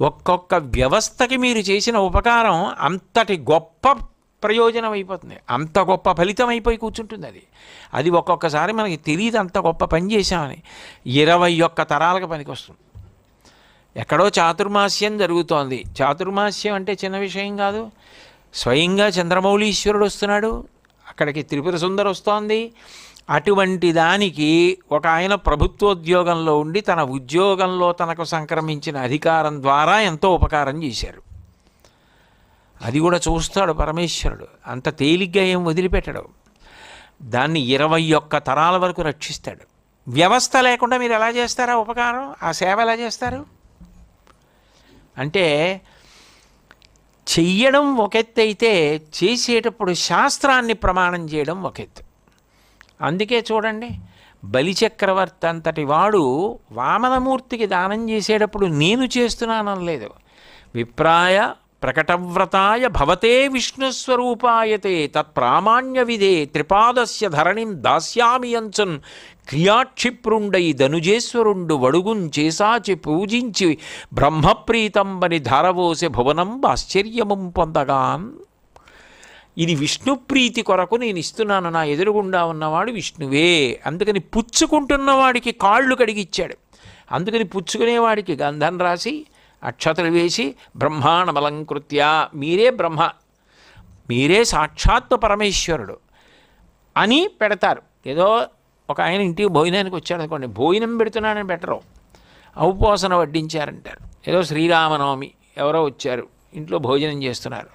ఒక్కొక్క వ్యవస్థకి మీరు చేసిన ఉపకారం అంతటి గొప్ప ప్రయోజనం అయిపోతుంది, అంత గొప్ప ఫలితం అయిపోయి కూర్చుంటుంది. అది ఒక్కొక్కసారి మనకి తెలియదు అంత గొప్ప పని చేశామని. 21 తరాలకు పనికి వస్తుంది. ఎక్కడో చాతుర్మాస్యం జరుగుతోంది. చాతుర్మాస్యం అంటే చిన్న విషయం కాదు. స్వయంగా చంద్రమౌళీశ్వరుడు వస్తున్నాడు, అక్కడికి త్రిపుర సుందరి వస్తోంది. అటువంటి దానికి ఒక ఆయన ప్రభుత్వోద్యోగంలో ఉండి తన ఉద్యోగంలో తనకు సంక్రమించిన అధికారం ద్వారా ఎంతో ఉపకారం చేశారు. అది కూడా చూస్తాడు పరమేశ్వరుడు, అంత తేలిగ్గా ఏం వదిలిపెట్టడు. దాన్ని 21 తరాల వరకు రక్షిస్తాడు. వ్యవస్థ లేకుండా మీరు ఎలా చేస్తారా ఉపకారం? ఆ సేవ ఎలా చేస్తారు? అంటే చెయ్యడం ఒక ఎత్తు అయితే, చేసేటప్పుడు శాస్త్రాన్ని ప్రమాణం చేయడం ఒక ఎత్తు. అందుకే చూడండి, బలిచక్రవర్తి అంతటి వాడు వామనమూర్తికి దానం చేసేటప్పుడు నేను చేస్తున్నాననలేదు. విప్రాయ ప్రకటవ్రతాయ భవతే విష్ణుస్వరూపాయతే తత్ప్రామాణ్య విధే త్రిపాదస్య ధరణిం దాస్యామి అంచున్ క్రియాక్షిప్రుండై ధనుజేశ్వరుండు వడుగుం చేసాచి పూజించి బ్రహ్మప్రీతంబని ధారవోసి భువనం ఆశ్చర్యము పొందగాన్. ఇది విష్ణుప్రీతి కొరకు నేను ఇస్తున్నాను, నా ఎదురుగుండా ఉన్నవాడు విష్ణువే. అందుకని పుచ్చుకుంటున్నవాడికి కాళ్ళు కడిగిచ్చాడు. అందుకని పుచ్చుకునేవాడికి గంధం రాసి అక్షతలు వేసి బ్రహ్మాండమలంకృత్య, మీరే బ్రహ్మ, మీరే సాక్షాత్ పరమేశ్వరుడు అని పెడతారు. ఏదో ఒక ఆయన ఇంటికి భోజనానికి వచ్చాడు అనుకోండి, భోజనం పెడుతున్నానని పెట్టరు, ఔపోసన వడ్డించారంటారు. ఏదో శ్రీరామనవమి ఎవరో వచ్చారు, ఇంట్లో భోజనం చేస్తున్నారు.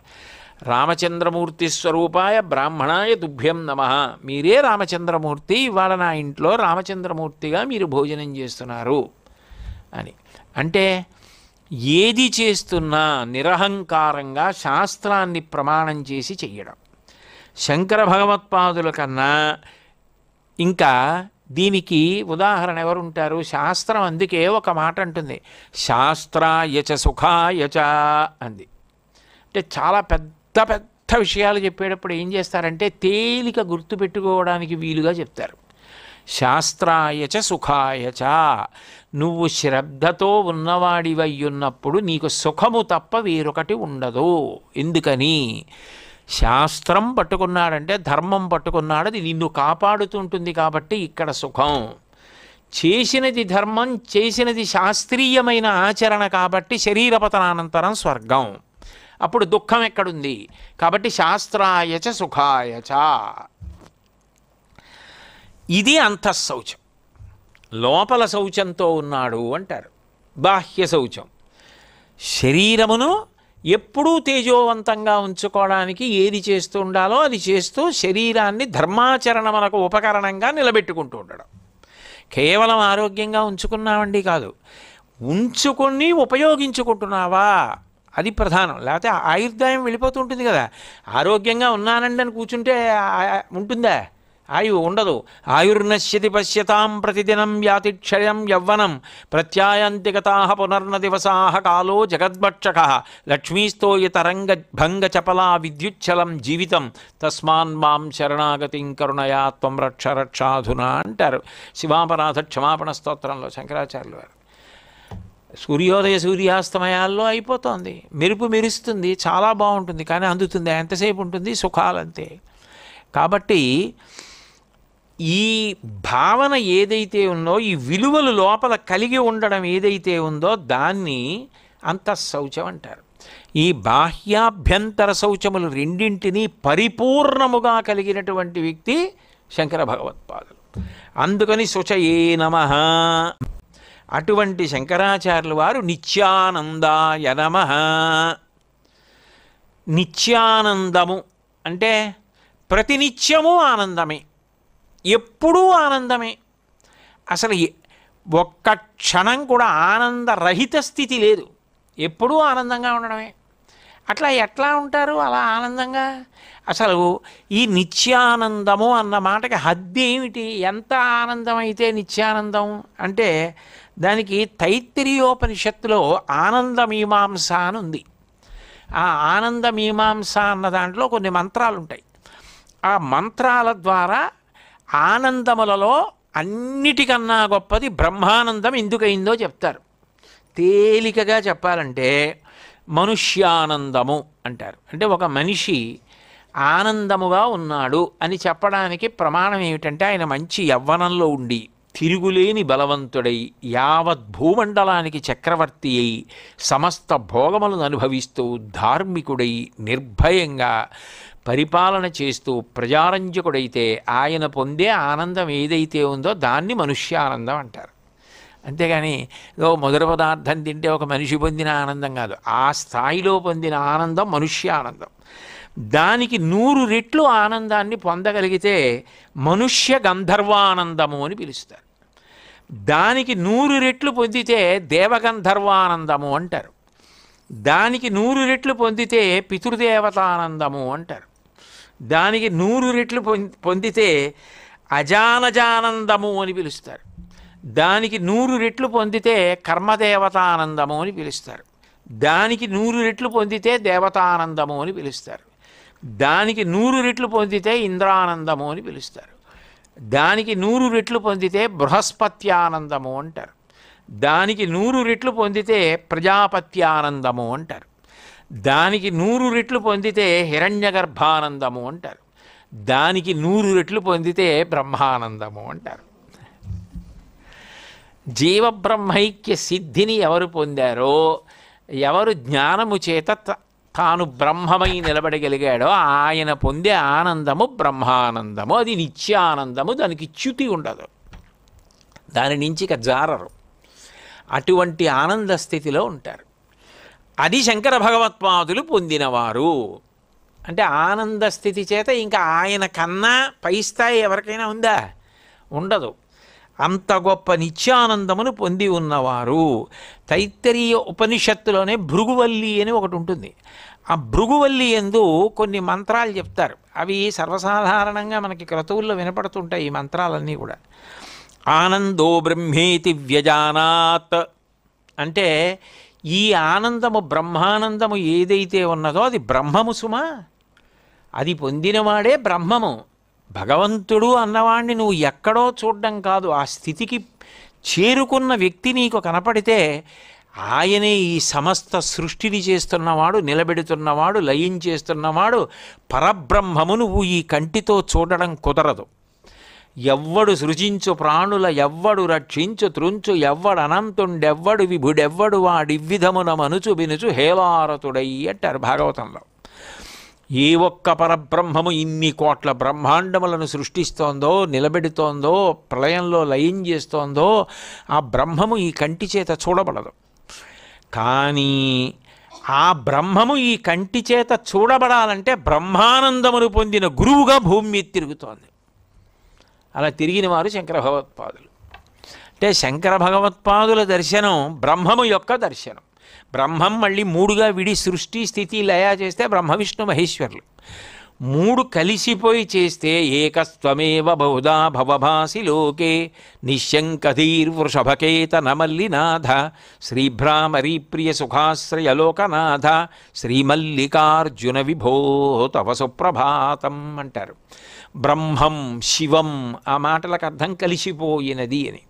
రామచంద్రమూర్తి స్వరూపాయ బ్రాహ్మణాయ తుభ్యం నమః, మీరే రామచంద్రమూర్తి, ఇవాళ నా ఇంట్లో రామచంద్రమూర్తిగా మీరు భోజనం చేస్తున్నారు అని. అంటే ఏది చేస్తున్నా నిరహంకారంగా శాస్త్రాన్ని ప్రమాణం చేసి చెయ్యడం. శంకర భగవత్పాదుల కన్నా ఇంకా దీనికి ఉదాహరణ ఎవరుంటారు? శాస్త్రం. అందుకే ఒక మాట అంటుంది, శాస్త్రాయచ సుఖాయచ అంది. అంటే చాలా పెద్ద పెద్ద విషయాలు చెప్పేటప్పుడు ఏం చేస్తారంటే తేలిక గుర్తుపెట్టుకోవడానికి వీలుగా చెప్తారు. శాస్త్రాయచ సుఖాయచ, నువ్వు శ్రద్ధతో ఉన్నవాడివయ్యున్నప్పుడు నీకు సుఖము తప్ప వేరొకటి ఉండదు. ఎందుకని? శాస్త్రం పట్టుకున్నాడంటే ధర్మం పట్టుకున్నాడు, అది నిన్ను కాపాడుతుంటుంది. కాబట్టి ఇక్కడ సుఖం. చేసినది ధర్మం, చేసినది శాస్త్రీయమైన ఆచరణ కాబట్టి శరీరపతనానంతరం స్వర్గం. అప్పుడు దుఃఖం ఎక్కడుంది? కాబట్టి శాస్త్రాయచ సుఖాయచ. ఇది అంతఃశౌచం. లోపల శౌచంతో ఉన్నాడు అంటారు. బాహ్య శౌచం శరీరమును ఎప్పుడూ తేజోవంతంగా ఉంచుకోవడానికి ఏది చేస్తూ ఉండాలో అది చేస్తూ శరీరాన్ని ధర్మాచరణమునకు ఉపకరణంగా నిలబెట్టుకుంటూ ఉండడం. కేవలం ఆరోగ్యంగా ఉంచుకున్నామండి కాదు, ఉంచుకొని ఉపయోగించుకుంటున్నావా అది ప్రధానం. లేకపోతే ఆయుర్దాయం వెళ్ళిపోతూ ఉంటుంది కదా. ఆరోగ్యంగా ఉన్నానండి అని కూర్చుంటే ఉంటుందా? ఆయువు ఉండదు. ఆయుర్నశ్యతి పశ్యతాం ప్రతిదినం యాతి క్షయం యవ్వనం ప్రత్యాయంతిగతా పునర్న దివసా కాలో జగద్భక్షక లక్ష్మీస్తోయ తరంగ భంగ చపలా విద్యుచ్చలం జీవితం తస్మాన్ మాం శరణాగతిం కరుణయా త్వం రక్ష రక్షాధునా అంటారు శివాపరాధ క్షమాపణ స్తోత్రంలో శంకరాచార్యులు వారు. సూర్యోదయ సూర్యాస్తమయాల్లో అయిపోతుంది. మెరుపు మెరుస్తుంది, చాలా బాగుంటుంది, కానీ అందుతుంది ఎంతసేపు ఉంటుంది? సుఖాలంతే. కాబట్టి ఈ భావన ఏదైతే ఉందో, ఈ విలువలు లోపల కలిగి ఉండడం ఏదైతే ఉందో దాన్ని అంతఃశౌచం అంటారు. ఈ బాహ్యాభ్యంతర శౌచములు రెండింటినీ పరిపూర్ణముగా కలిగినటువంటి వ్యక్తి శంకర భగవత్పాదులు. అందుకని శుచయే నమః. అటువంటి శంకరాచార్యుల వారు నిత్యానందాయ నమః. నిత్యానందము అంటే ప్రతినిత్యము ఆనందమే, ఎప్పుడూ ఆనందమే. అసలు ఒక్క క్షణం కూడా ఆనందరహిత స్థితి లేదు, ఎప్పుడూ ఆనందంగా ఉండడమే. అట్లా ఎట్లా ఉంటారు అలా ఆనందంగా? అసలు ఈ నిత్యానందము అన్న మాటకి హద్దు ఏమిటి? ఎంత ఆనందం అయితే నిత్యానందం అంటే దానికి తైత్తిరీయోపనిషత్తులో ఆనందమీమాంస అని ఉంది. ఆ ఆనందమీమాంస అన్న దాంట్లో కొన్ని మంత్రాలు ఉంటాయి. ఆ మంత్రాల ద్వారా ఆనందములలో అన్నిటికన్నా గొప్పది బ్రహ్మానందం ఎందుకయిందో చెప్తారు. తేలికగా చెప్పాలంటే మనుష్యానందము అంటారు. అంటే ఒక మనిషి ఆనందముగా ఉన్నాడు అని చెప్పడానికి ప్రమాణం ఏమిటంటే ఆయన మంచి యవ్వనంలో ఉండి తిరుగులేని బలవంతుడై యావత్ భూమండలానికి చక్రవర్తి అయి సమస్త భోగములను అనుభవిస్తూ ధార్మికుడై నిర్భయంగా పరిపాలన చేస్తూ ప్రజారంజకుడైతే ఆయన పొందే ఆనందం ఏదైతే ఉందో దాన్ని మనుష్యానందం అంటారు. అంతేగాని మధుర పదార్థం తింటే ఒక మనిషి పొందిన ఆనందం కాదు. ఆ స్థాయిలో పొందిన ఆనందం మనుష్యానందం. దానికి 100 రెట్లు ఆనందాన్ని పొందగలిగితే మనుష్య గంధర్వానందము అని పిలుస్తారు. దానికి 100 రెట్లు పొందితే దేవగంధర్వానందము అంటారు. దానికి 100 రెట్లు పొందితే పితృదేవతానందము అంటారు. దానికి 100 రెట్లు పొందితే అజానజానందము అని పిలుస్తారు. దానికి 100 రెట్లు పొందితే కర్మదేవతానందము అని పిలుస్తారు. దానికి 100 రెట్లు పొందితే దేవతానందము అని పిలుస్తారు. దానికి 100 రెట్లు పొందితే ఇంద్రానందము అని పిలుస్తారు. దానికి 100 రెట్లు పొందితే బృహస్పత్యానందము అంటారు. దానికి 100 రెట్లు పొందితే ప్రజాపత్యానందము అంటారు. దానికి 100 రెట్లు పొందితే హిరణ్యగర్భానందము అంటారు. దానికి 100 రెట్లు పొందితే బ్రహ్మానందము అంటారు. జీవబ్రహ్మైక్య సిద్ధిని ఎవరు పొందారో, ఎవరు జ్ఞానము చేత తాను బ్రహ్మమై నిలబడగలిగాడో ఆయన పొందే ఆనందము బ్రహ్మానందము. అది నిత్యానందము, దానికి చ్యుతి ఉండదు, దాని నుంచి ఇక జారరు. అటువంటి ఆనంద స్థితిలో ఉంటారు. అది శంకర భగవత్పాదులు పొందినవారు. అంటే ఆనంద స్థితి చేత ఇంకా ఆయన కన్నా పై స్థాయి ఎవరికైనా ఉందా? ఉండదు. అంత గొప్ప నిత్యానందమును పొంది ఉన్నవారు. తైత్తరీయ ఉపనిషత్తులోనే భృగువల్లి అని ఒకటి ఉంటుంది. ఆ భృగువల్లి యందు కొన్ని మంత్రాలు చెప్తారు. అవి సర్వసాధారణంగా మనకి క్రతువుల్లో వినపడుతుంటాయి. ఈ మంత్రాలన్నీ కూడా ఆనందో బ్రహ్మేతి వ్యజానాత్ అంటే ఈ ఆనందము బ్రహ్మానందము ఏదైతే ఉన్నదో అది బ్రహ్మము సుమా, అది పొందినవాడే బ్రహ్మము. భగవంతుడు అన్నవాడిని నువ్వు ఎక్కడో చూడడం కాదు, ఆ స్థితికి చేరుకున్న వ్యక్తి నీకు కనపడితే ఆయనే ఈ సమస్త సృష్టిని చేస్తున్నవాడు, నిలబెడుతున్నవాడు, లయం చేస్తున్నవాడు పరబ్రహ్మము. నువ్వు ఈ కంటితో చూడడం కుదరదు. ఎవ్వడు సృజించు ప్రాణుల ఎవ్వడు రక్షించు త్రుంచు ఎవ్వడు అనంతుండెవ్వడు విభుడెవ్వడు వాడివ్విధమున మనుచు వినుచు హేలారతుడై అంటారు భాగవతంలో. ఏ ఒక్క పరబ్రహ్మము ఇన్ని కోట్ల బ్రహ్మాండములను సృష్టిస్తోందో, నిలబెడుతోందో, ప్రళయంలో లయం చేస్తోందో ఆ బ్రహ్మము ఈ కంటి చేత చూడబడదు. కానీ ఆ బ్రహ్మము ఈ కంటి చేత చూడబడాలంటే బ్రహ్మానందమును పొందిన గురువుగా భూమి మీద తిరుగుతోంది. అలా తిరిగిన వారు శంకర భగవత్పాదులు. అంటే శంకర భగవత్పాదుల దర్శనం బ్రహ్మము యొక్క దర్శనం. బ్రహ్మం మళ్ళీ మూడుగా విడి సృష్టి స్థితి లయ చేస్తే బ్రహ్మ విష్ణు మహేశ్వరులు. మూడు కలిసిపోయి చేస్తే ఏకస్త్వమేవ బహుదా భవభాసి లోకే నిశ్శంకధీర్వృషభకేతన మల్లినాథ శ్రీభ్రామరీ ప్రియ సుఖాశ్రయలోకనాథ శ్రీమల్లికార్జున విభో తవ సుప్రభాతం అంటారు. బ్రహ్మం శివం ఆ మాటలకు అర్థం కలిసిపోయినది అని.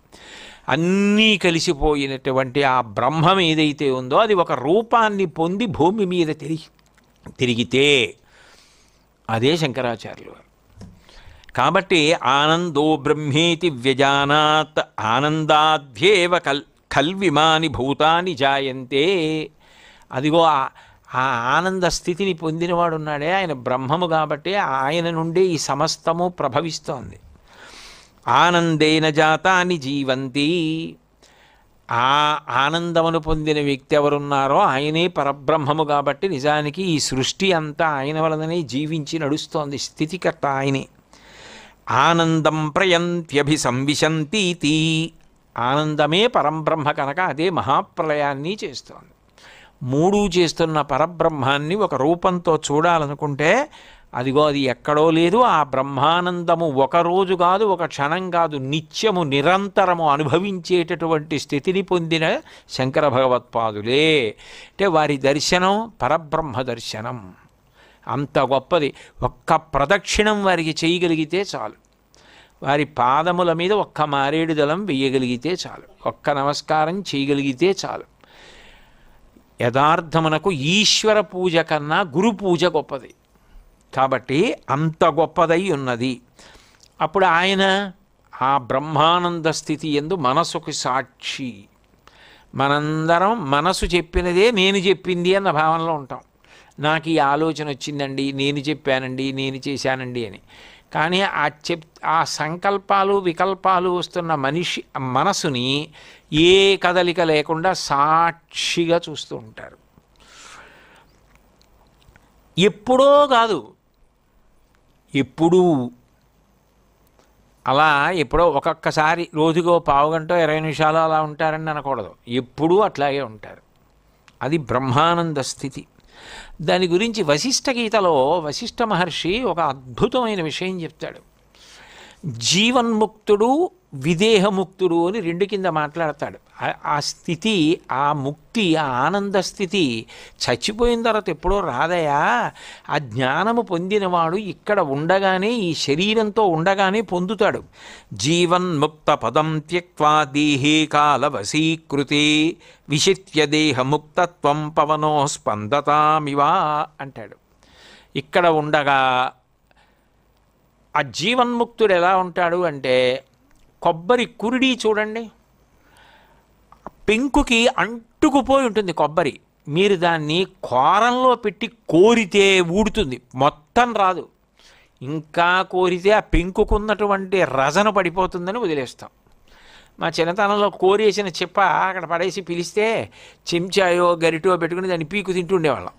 అన్నీ కలిసిపోయినటువంటి ఆ బ్రహ్మం ఏదైతే ఉందో అది ఒక రూపాన్ని పొంది భూమి మీద తిరిగితే అదే శంకరాచార్యులు వారు. కాబట్టి ఆనందో బ్రహ్మేతి వ్యజానాత్ ఆనందాధ్యేవ కల్విమాని భూతాని జాయంతే. అదిగో ఆ ఆనంద స్థితిని పొందినవాడు ఉన్నాడే ఆయన బ్రహ్మము, కాబట్టి ఆయన నుండి ఈ సమస్తము ప్రభవిస్తోంది. ఆనందేన జాతాని జీవంతి. ఆ ఆనందమును పొందిన వ్యక్తి ఎవరున్నారో ఆయనే పరబ్రహ్మము, కాబట్టి నిజానికి ఈ సృష్టి అంతా ఆయన వలననే జీవించి నడుస్తోంది. స్థితికర్త ఆయనే. ఆనందం ప్రయంత్యభిసంవిశంతీతి. ఆనందమే పరంబ్రహ్మ కనుక అదే మహాప్రళయాన్ని చేస్తోంది. మూడు చేస్తున్న పరబ్రహ్మాన్ని ఒక రూపంతో చూడాలనుకుంటే అదిగో అది ఎక్కడో లేదు. ఆ బ్రహ్మానందము ఒకరోజు కాదు, ఒక క్షణం కాదు, నిత్యము నిరంతరము అనుభవించేటటువంటి స్థితిని పొందిన శంకర భగవత్పాదులే. అంటే వారి దర్శనం పరబ్రహ్మ దర్శనం అంత గొప్పది. ఒక్క ప్రదక్షిణం వారికి చేయగలిగితే చాలు, వారి పాదముల మీద ఒక్క మారేడు దళం వేయగలిగితే చాలు, ఒక్క నమస్కారం చేయగలిగితే చాలు. యథార్థమునకు ఈశ్వర పూజ కన్నా గురు పూజ గొప్పది, కాబట్టి అంత గొప్పదై ఉన్నది. అప్పుడు ఆయన ఆ బ్రహ్మానంద స్థితి యందు మనసుకు సాక్షి. మనందరం మనసు చెప్పినదే నేను చెప్పింది అన్న భావనలో ఉంటాం. నాకు ఈ ఆలోచన వచ్చిందండి, నేను చెప్పానండి, నేను చేశానండి అని. కానీ ఆ సంకల్పాలు వికల్పాలు వస్తున్న మనసుని ఏ కదలిక లేకుండా సాక్షిగా చూస్తూ ఉంటారు. ఎప్పుడో కాదు, ఎప్పుడూ అలా ఎప్పుడో ఒక్కొక్కసారి రోజుకో పావుగంట 20 నిమిషాలు అలా ఉంటారని అనకూడదు. ఎప్పుడూ అట్లాగే ఉంటారు. అది బ్రహ్మానంద స్థితి. దాని గురించి వశిష్ఠ గీతలో వశిష్ఠ మహర్షి ఒక అద్భుతమైన విషయం చెప్తాడు. జీవన్ముక్తుడు విదేహముక్తుడు అని రెండు కింద మాట్లాడతాడు. ఆ స్థితి, ఆ ముక్తి, ఆ ఆనంద స్థితి చచ్చిపోయిన తర్వాత ఎప్పుడో రాదయా. ఆ జ్ఞానము పొందినవాడు ఇక్కడ ఉండగానే, ఈ శరీరంతో ఉండగానే పొందుతాడు. జీవన్ముక్త పదం త్యక్వా దేహే కాల వశీకృతే విశిత్య దేహముక్తత్వం పవనో స్పందతామివా అంటాడు. ఇక్కడ ఉండగా ఆ జీవన్ముక్తుడు ఎలా ఉంటాడు అంటే, కొబ్బరి కురిడి చూడండి, పెంకుకి అంటుకుపోయి ఉంటుంది కొబ్బరి. మీరు దాన్ని కోరంలో పెట్టి కోరితే ఊడుతుంది, మొత్తం రాదు. ఇంకా కోరితే ఆ పెంకుకున్నటువంటి రజన పడిపోతుందని వదిలేస్తాం. మా చిన్నతనంలో కోరేసిన చెప్ప అక్కడ పడేసి పిలిస్తే చెంచాయో గరిటో పెట్టుకుని దాన్ని పీకు తింటుండేవాళ్ళం.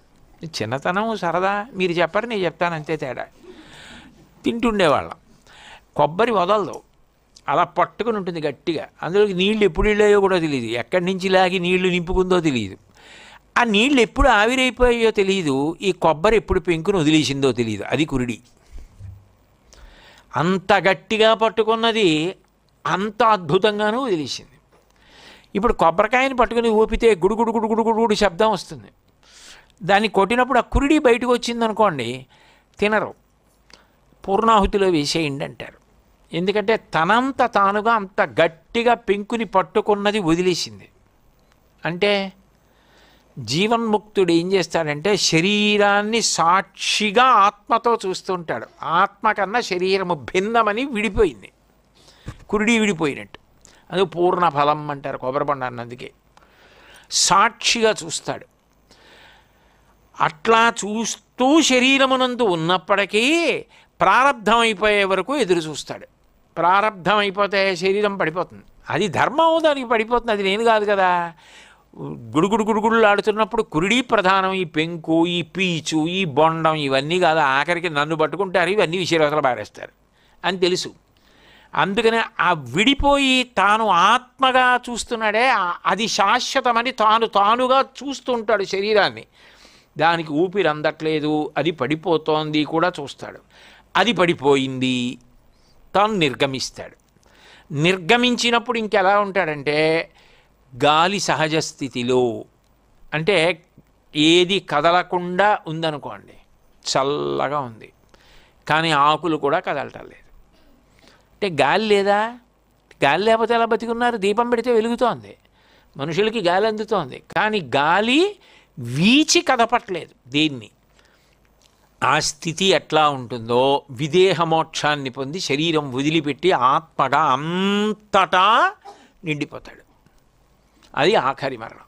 చిన్నతనం సరదా, మీరు చెప్పరు నేను చెప్తాను అంతే తేడా. తింటుండేవాళ్ళం. కొబ్బరి వదలదు, అలా పట్టుకుని ఉంటుంది గట్టిగా. అందులోకి నీళ్ళు ఎప్పుడు వెళ్ళాయో కూడా తెలియదు, ఎక్కడి నుంచి లాగి నీళ్లు నింపుకుందో తెలియదు, ఆ నీళ్ళు ఎప్పుడు ఆవిరైపోయాయో తెలియదు, ఈ కొబ్బరి ఎప్పుడు పెంకును వదిలేసిందో తెలియదు. అది కురిడి. అంత గట్టిగా పట్టుకున్నది అంత అద్భుతంగానూ వదిలేసింది. ఇప్పుడు కొబ్బరికాయని పట్టుకుని ఊపితే గుడుగుడు గుడుగుడు గుడుగుడు శబ్దం వస్తుంది. దాన్ని కొట్టినప్పుడు ఆ కురిడి బయటకు వచ్చిందనుకోండి, తినరు, పూర్ణాహుతిలో వేసేయండి అంటారు. ఎందుకంటే తనంత తానుగా అంత గట్టిగా పెంకుని పట్టుకున్నది వదిలేసింది. అంటే జీవన్ముక్తుడు ఏం చేస్తాడంటే శరీరాన్ని సాక్షిగా ఆత్మతో చూస్తుంటాడు. ఆత్మ కన్నా శరీరము భిన్నమని విడిపోయింది, కురిడి విడిపోయినట్టు. అది పూర్ణ ఫలం అంటారు కొబ్బరి పండు అన్నందుకే. సాక్షిగా చూస్తాడు. అట్లా చూస్తూ శరీరమునందు ఉన్నప్పటికీ ప్రారబ్ధం అయిపోయే వరకు ఎదురు చూస్తాడు. ప్రారబ్ధం అయిపోతే శరీరం పడిపోతుంది, అది ధర్మం, దానికి పడిపోతుంది, అది నేను కాదు కదా. గుడుగుడు గుడుగుడులు ఆడుతున్నప్పుడు కురిడి ప్రధానం, ఈ పెంకు, ఈ పీచు, ఈ బొండం ఇవన్నీ కాదు. ఆఖరికి నన్ను పట్టుకుంటారు, ఇవన్నీ విషయవతలు పారేస్తారు అని తెలుసు. అందుకనే ఆ విడిపోయి తాను ఆత్మగా చూస్తున్నాడే అది శాశ్వతమని తానుగా చూస్తుంటాడు శరీరాన్ని. దానికి ఊపిరి అందట్లేదు, అది పడిపోతోంది కూడా చూస్తాడు. అది పడిపోయింది, తాను నిర్గమిస్తాడు. నిర్గమించినప్పుడు ఇంకెలా ఉంటాడంటే గాలి సహజ స్థితిలో, అంటే ఏది కదలకుండా ఉందనుకోండి, చల్లగా ఉంది కానీ ఆకులు కూడా కదలటం లేదు. అంటే గాలి లేదా? గాలి లేకపోతే ఎలా బతికున్నారు? దీపం పెడితే వెలుగుతోంది, మనుషులకి గాలి అందుతోంది, కానీ గాలి వీచి కదపట్లేదు దీన్ని. ఆ స్థితి ఎట్లా ఉంటుందో విదేహమోక్షాన్ని పొంది శరీరం వదిలిపెట్టి ఆత్మగా అంతటా నిండిపోతాడు. అది ఆఖరి మరణం.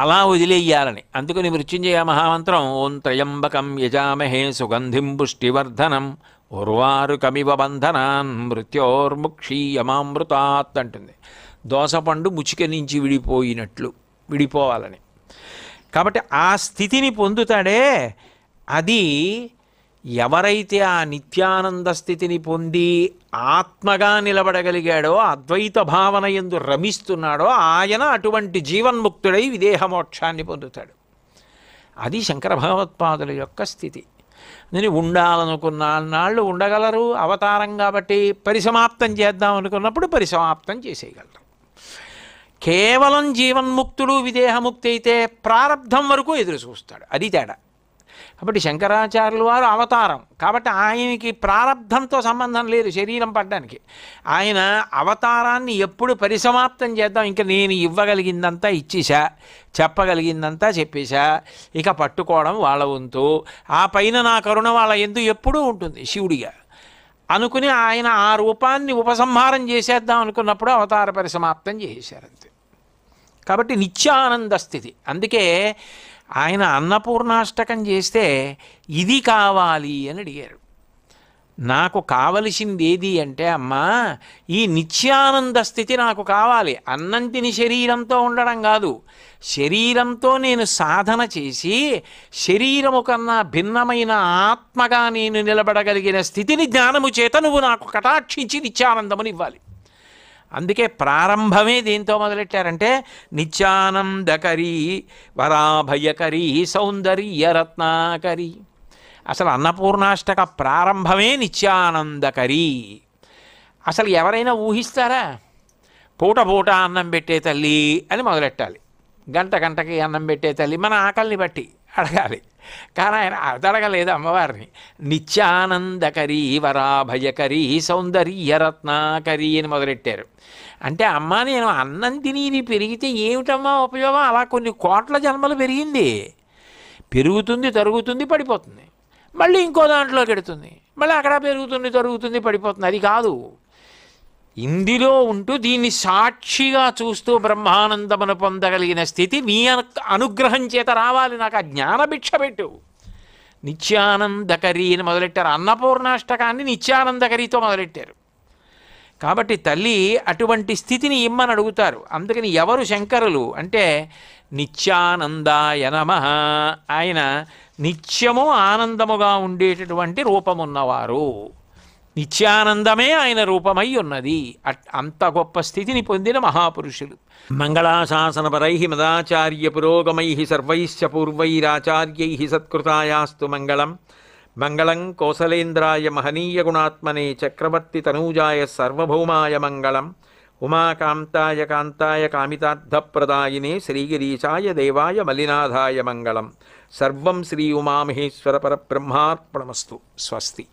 అలా వదిలేయాలని. అందుకని మృత్యుంజయ మహామంత్రం ఓం త్రయంబకం యజామహే సుగంధిం పుష్టివర్ధనం ఉర్వారుకమివ బంధనాన్ మృత్యోర్ముక్షీయమామృతాత్ అంటుంది. దోసపండు ముచిక నుంచి విడిపోవాలని. కాబట్టి ఆ స్థితిని పొందుతాడే, అది ఎవరైతే ఆ నిత్యానంద స్థితిని పొంది ఆత్మగా నిలబడగలిగాడో, అద్వైత భావన యందు రమిస్తున్నాడో, ఆయన అటువంటి జీవన్ముక్తుడై విదేహమోక్షాన్ని పొందుతాడు. అది శంకర భగవత్పాదుల యొక్క స్థితి. నేను ఉండాలనుకున్న నాళ్ళు ఉండగలరు, అవతారం కాబట్టి పరిసమాప్తం చేద్దాం అనుకున్నప్పుడు పరిసమాప్తం చేసేయగలరు. కేవలం జీవన్ముక్తుడు విదేహముక్తి అయితే ప్రారబ్ధం వరకు ఎదురు చూస్తాడు. అది తేడా. కాబట్టి శంకరాచార్యుల వారు అవతారం కాబట్టి ఆయనకి ప్రారబ్ధంతో సంబంధం లేదు శరీరం పడ్డానికి. ఆయన అవతారాన్ని ఎప్పుడు పరిసమాప్తం చేద్దాం, ఇంకా నేను ఇవ్వగలిగిందంతా ఇచ్చేసా, చెప్పగలిగిందంతా చెప్పేశా, ఇక పట్టుకోవడం వాళ్ళ వంతు, ఆ పైన నా కరుణ వాళ్ళ యందు ఎప్పుడూ ఉంటుంది శివుడిగా అనుకుని ఆయన ఆ రూపాన్ని ఉపసంహారం చేసేద్దాం అనుకున్నప్పుడు అవతార పరిసమాప్తం చేసేశారంతే. కాబట్టి నిత్యానంద స్థితి. అందుకే ఆయన అన్నపూర్ణాష్టకం చేస్తే ఇది కావాలి అని అడిగారు. నాకు కావలసింది ఏది అంటే, అమ్మా ఈ నిత్యానంద స్థితి నాకు కావాలి. అన్నం తిని శరీరంతో ఉండడం కాదు, శరీరంతో నేను సాధన చేసి శరీరము కన్నా భిన్నమైన ఆత్మగా నేను నిలబడగలిగిన స్థితిని జ్ఞానము చేత నువ్వు నాకు కటాక్షించి నిత్యానందముని ఇవ్వాలి. అందుకే ప్రారంభమే దేంతో మొదలెట్టారంటే నిత్యానందకరీ వరాభయకరీ సౌందర్యరత్నాకరీ. అసలు అన్నపూర్ణాష్టక ప్రారంభమే నిత్యానందకరీ. అసలు ఎవరైనా ఊహిస్తారా? పూట పూట అన్నం పెట్టే తల్లి అని మొదలెట్టాలి, గంటకి అన్నం పెట్టే తల్లి మన ఆకలిని బట్టి అడగాలి. కానీ ఆయన అడగలేదు అమ్మవారిని. నిత్యానందకరీ వరాభయకరీ సౌందర్యరత్నాకరీ అని మొదలెట్టారు. అంటే అమ్మ నేను అన్నం తిని పెరిగితే ఏమిటమ్మా ఉపయోగం? అలా కొన్ని కోట్ల జన్మలు పెరిగింది, పెరుగుతుంది, తరుగుతుంది, పడిపోతుంది, మళ్ళీ ఇంకో దాంట్లోకి ఎడుతుంది, మళ్ళీ అక్కడ పెరుగుతుంది, తరుగుతుంది, పడిపోతుంది. అది కాదు. ఇందులో ఉంటూ దీన్ని సాక్షిగా చూస్తూ బ్రహ్మానందమును పొందగలిగిన స్థితి నీ అనుగ్రహం చేత రావాలి. నాకు ఆ జ్ఞానభిక్ష పెట్టు. నిత్యానందకరీ అని మొదలెట్టారు. అన్నపూర్ణాష్టకాన్ని నిత్యానందకరీతో మొదలెట్టారు. కాబట్టి తల్లి అటువంటి స్థితిని ఇమ్మని అడుగుతారు. అందుకని ఎవరు శంకరులు అంటే నిత్యానందాయ నమః. ఆయన నిత్యము ఆనందముగా ఉండేటటువంటి రూపమున్నవారు. నిత్యానందమే ఆయన రూపమై ఉన్నది. అంత గొప్ప స్థితిని పొందిన మహాపురుషులు. మంగళాశాసనపరై మదాచార్య పురోగమై సర్వైశ్చ పూర్వైరాచార్యై సత్కృతాయాస్తు మంగళం. మంగళం కోసలేంద్రాయ మహనీయ గుణాత్మనే చక్రవర్తి తనూజాయ సార్వభౌమాయ మంగళం. ఉమాకాంతాయ కాంతాయ కామితార్థప్రదాయినే శ్రీగిరీశాయ దేవాయ మలినాథాయ మంగళం. సర్వం శ్రీ ఉమామహేశ్వర పరబ్రహ్మార్పణమస్తు. స్వస్తి.